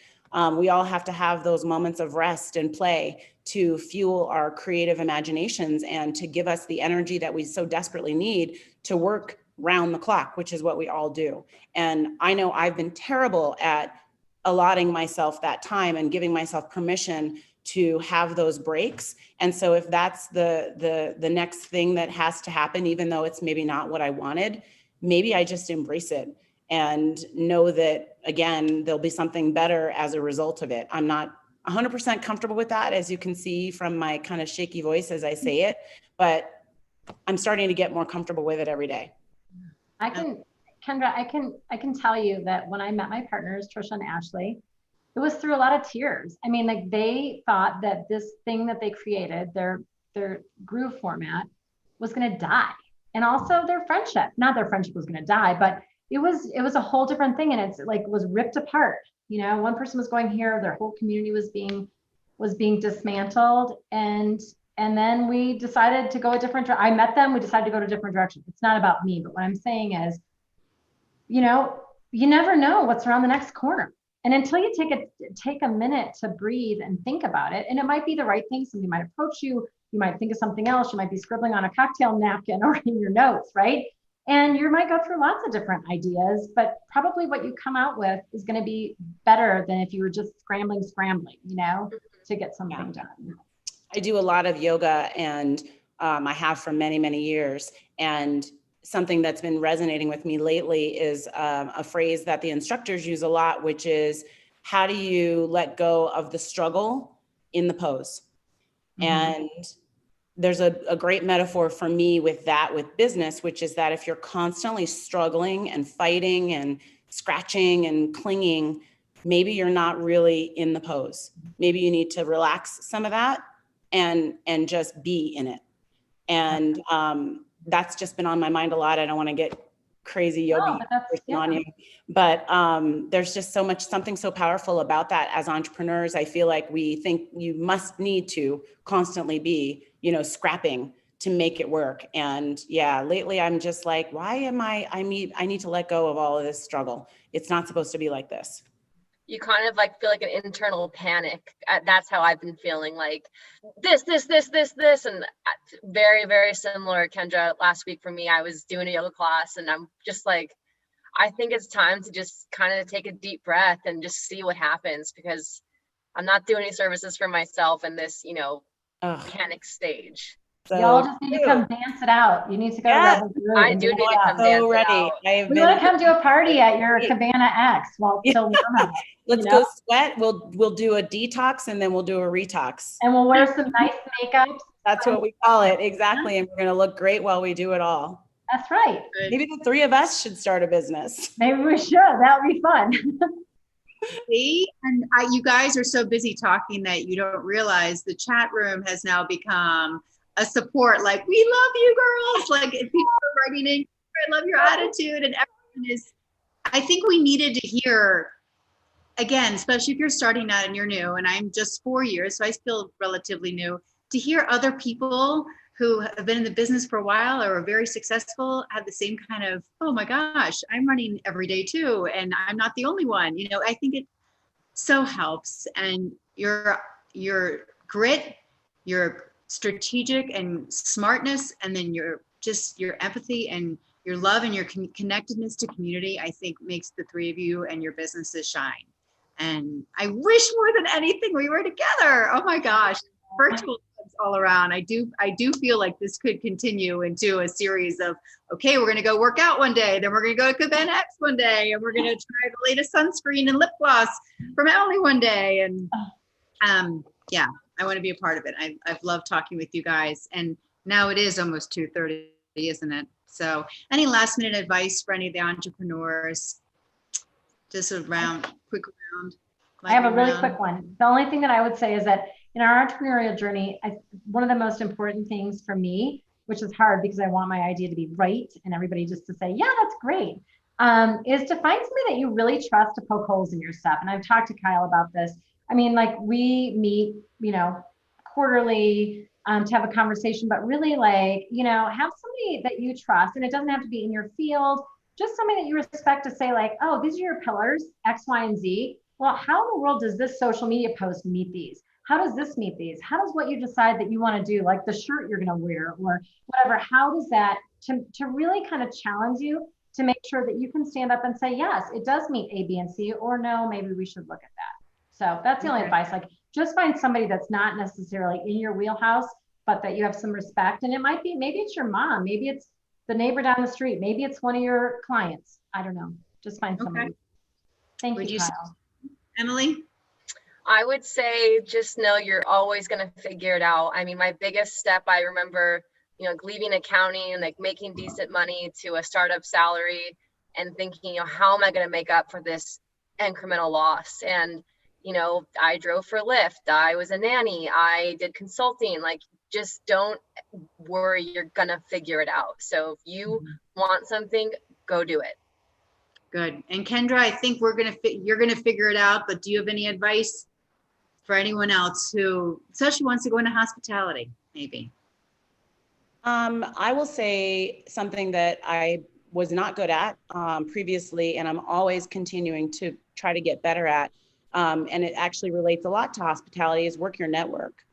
We all have to have those moments of rest and play to fuel our creative imaginations and to give us the energy that we so desperately need to work round the clock, which is what we all do. And I know I've been terrible at allotting myself that time and giving myself permission to have those breaks. And so if that's the next thing that has to happen, even though it's maybe not what I wanted, maybe I just embrace it and know that, again, there'll be something better as a result of it. I'm not 100% comfortable with that, as you can see from my kind of shaky voice as I say it, but I'm starting to get more comfortable with it every day. Kendra, I can tell you that when I met my partners, Trisha and Ashley, it was through a lot of tears. I mean, like, they thought that this thing that they created, their groove format, was going to die. And also their friendship, not their friendship was going to die, but it was a whole different thing. And it's like, was ripped apart. One person was going here, their whole community was being dismantled. And then we decided to go a different direction. I met them, we decided to go to a different direction. It's not about me, but what I'm saying is, you never know what's around the next corner. And until you take a minute to breathe and think about it, and it might be the right thing. Somebody might approach you, you might think of something else, you might be scribbling on a cocktail napkin or in your notes, right? And you might go through lots of different ideas, but probably what you come out with is going to be better than if you were just scrambling, to get something done. I do a lot of yoga, and I have for many, many years. And something that's been resonating with me lately is a phrase that the instructors use a lot, which is, how do you let go of the struggle in the pose? Mm-hmm. And there's a great metaphor for me with that, with business, which is that if you're constantly struggling and fighting and scratching and clinging, maybe you're not really in the pose. Maybe you need to relax some of that and just be in it. And that's just been on my mind a lot. I don't want to get crazy yogi on you, but there's just something so powerful about that. As entrepreneurs, I feel like we think you must need to constantly be, scrapping to make it work. And yeah, lately I'm just like, why am I need to let go of all of this struggle. It's not supposed to be like this. You kind of like feel like an internal panic. That's how I've been feeling, like this. And very, very similar, Kendra. Last week for me, I was doing a yoga class and I'm just like, I think it's time to just kind of take a deep breath and just see what happens, because I'm not doing any services for myself in this, panic stage. So y'all just need to come dance it out. You need to go to Rebel Room. I do need to come dance it out. We want to come do a party at your Cabana X while till warm. Let's go sweat. We'll do a detox and then we'll do a retox. And we'll wear some nice makeup. That's what we call it. Exactly. And we're going to look great while we do it all. That's right. Maybe the three of us should start a business. Maybe we should. That would be fun. See, and you guys are so busy talking that you don't realize the chat room has now become a support. Like, we love you girls. Like, if people are writing in, I love your attitude, and everyone is. I think we needed to hear, again, especially if you're starting out and you're new, and I'm just 4 years, so I feel relatively new, to hear other people who have been in the business for a while or are very successful have the same kind of, oh my gosh, I'm running every day too, and I'm not the only one. I think it so helps. And your grit, your strategic and smartness, and then your empathy and your love and your connectedness to community, I think makes the three of you and your businesses shine. And I wish more than anything we were together. Oh my gosh, virtual all around. I do feel like this could continue into a series of, okay, we're going to go work out one day, then we're going to go to Cabana X one day, and we're going to try the latest sunscreen and lip gloss from Emily one day. And yeah, I want to be a part of it. I've loved talking with you guys. And now it is almost 2:30, isn't it? So any last minute advice for any of the entrepreneurs? Just quick round. I have a really quick one. The only thing that I would say is that in our entrepreneurial journey, one of the most important things for me, which is hard because I want my idea to be right and everybody just to say, yeah, that's great, is to find somebody that you really trust to poke holes in your stuff. And I've talked to Kyle about this. I mean, like, we meet, quarterly to have a conversation, but really, like, have somebody that you trust, and it doesn't have to be in your field, just somebody that you respect, to say like, oh, these are your pillars, X, Y, and Z. Well, how in the world does this social media post meet these? How does this meet these? How does what you decide that you want to do, like the shirt you're going to wear or whatever, how does that, to really kind of challenge you to make sure that you can stand up and say, yes, it does meet A, B, and C, or no, maybe we should look at that. So that's the only advice. Like, just find somebody that's not necessarily in your wheelhouse, but that you have some respect. And it might be, maybe it's your mom, maybe it's the neighbor down the street, maybe it's one of your clients. I don't know. Just find somebody. Okay. Thank you, Kyle. Emily? I would say just know you're always going to figure it out. I mean, my biggest step, I remember, leaving accounting and like making decent money to a startup salary and thinking, how am I going to make up for this incremental loss? And, I drove for Lyft. I was a nanny. I did consulting. Like, just don't worry. You're going to figure it out. So if you want something, go do it. Good. And Kendra, I think you're going to figure it out, but do you have any advice for anyone else who especially wants to go into hospitality, maybe? I will say something that I was not good at previously, and I'm always continuing to try to get better at. And it actually relates a lot to hospitality, is work your network.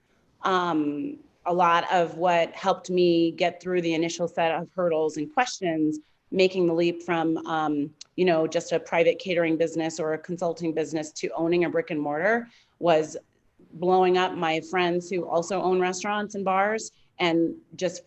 A lot of what helped me get through the initial set of hurdles and questions, making the leap from, just a private catering business or a consulting business to owning a brick and mortar, was blowing up my friends who also own restaurants and bars, and just,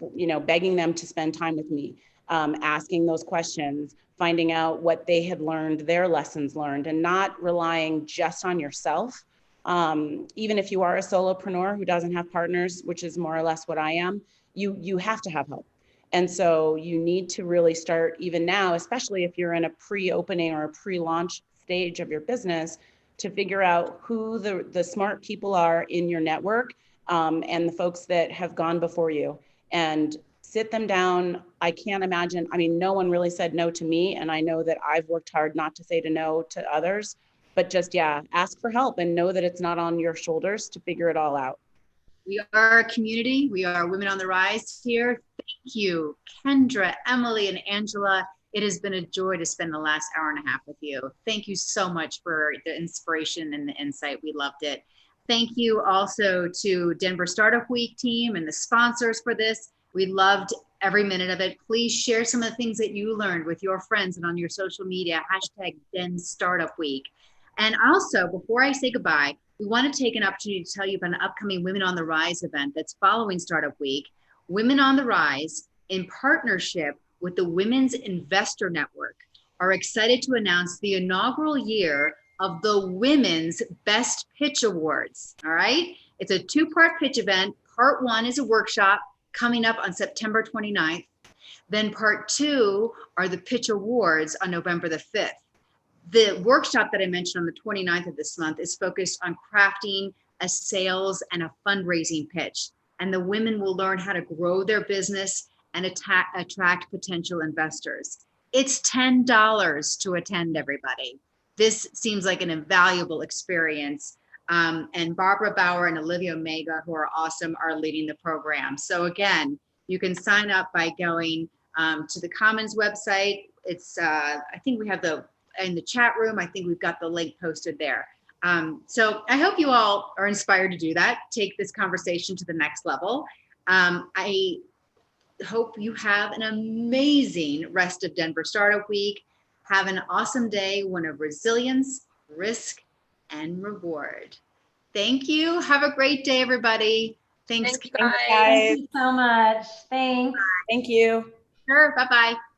begging them to spend time with me, asking those questions, finding out what they had learned, their lessons learned, and not relying just on yourself. Even if you are a solopreneur who doesn't have partners, which is more or less what I am, you have to have help. And so you need to really start, even now, especially if you're in a pre-opening or a pre-launch stage of your business, to figure out who the smart people are in your network, and the folks that have gone before you, and sit them down. I can't imagine, I mean, no one really said no to me, and I know that I've worked hard not to say no to others, but just, yeah, ask for help and know that it's not on your shoulders to figure it all out. We are a community. We are Women on the Rise here. Thank you, Kendra, Emily, and Angela. It has been a joy to spend the last hour and a half with you. Thank you so much for the inspiration and the insight. We loved it. Thank you also to Denver Startup Week team and the sponsors for this. We loved every minute of it. Please share some of the things that you learned with your friends and on your social media, #Den Startup Week. And also, before I say goodbye, we want to take an opportunity to tell you about an upcoming Women on the Rise event that's following Startup Week. Women on the Rise, in partnership with the Women's Investor Network, are excited to announce the inaugural year of the Women's Best Pitch Awards. All right? It's a two-part pitch event. Part one is a workshop coming up on September 29th. Then part two are the pitch awards on November the 5th. The workshop that I mentioned on the 29th of this month is focused on crafting a sales and a fundraising pitch. And the women will learn how to grow their business and attract potential investors. It's $10 to attend, everybody. This seems like an invaluable experience. And Barbara Bauer and Olivia Omega, who are awesome, are leading the program. So again, you can sign up by going to the Commons website. It's, I think we have in the chat room, I think we've got the link posted there. So I hope you all are inspired to do that, take this conversation to the next level. I hope you have an amazing rest of Denver Startup Week. Have an awesome day, one of resilience, risk, and reward. Thank you. Have a great day, everybody. Thanks, Thanks, guys. Thank you so much. Thanks. Thank you. Sure. Bye-bye.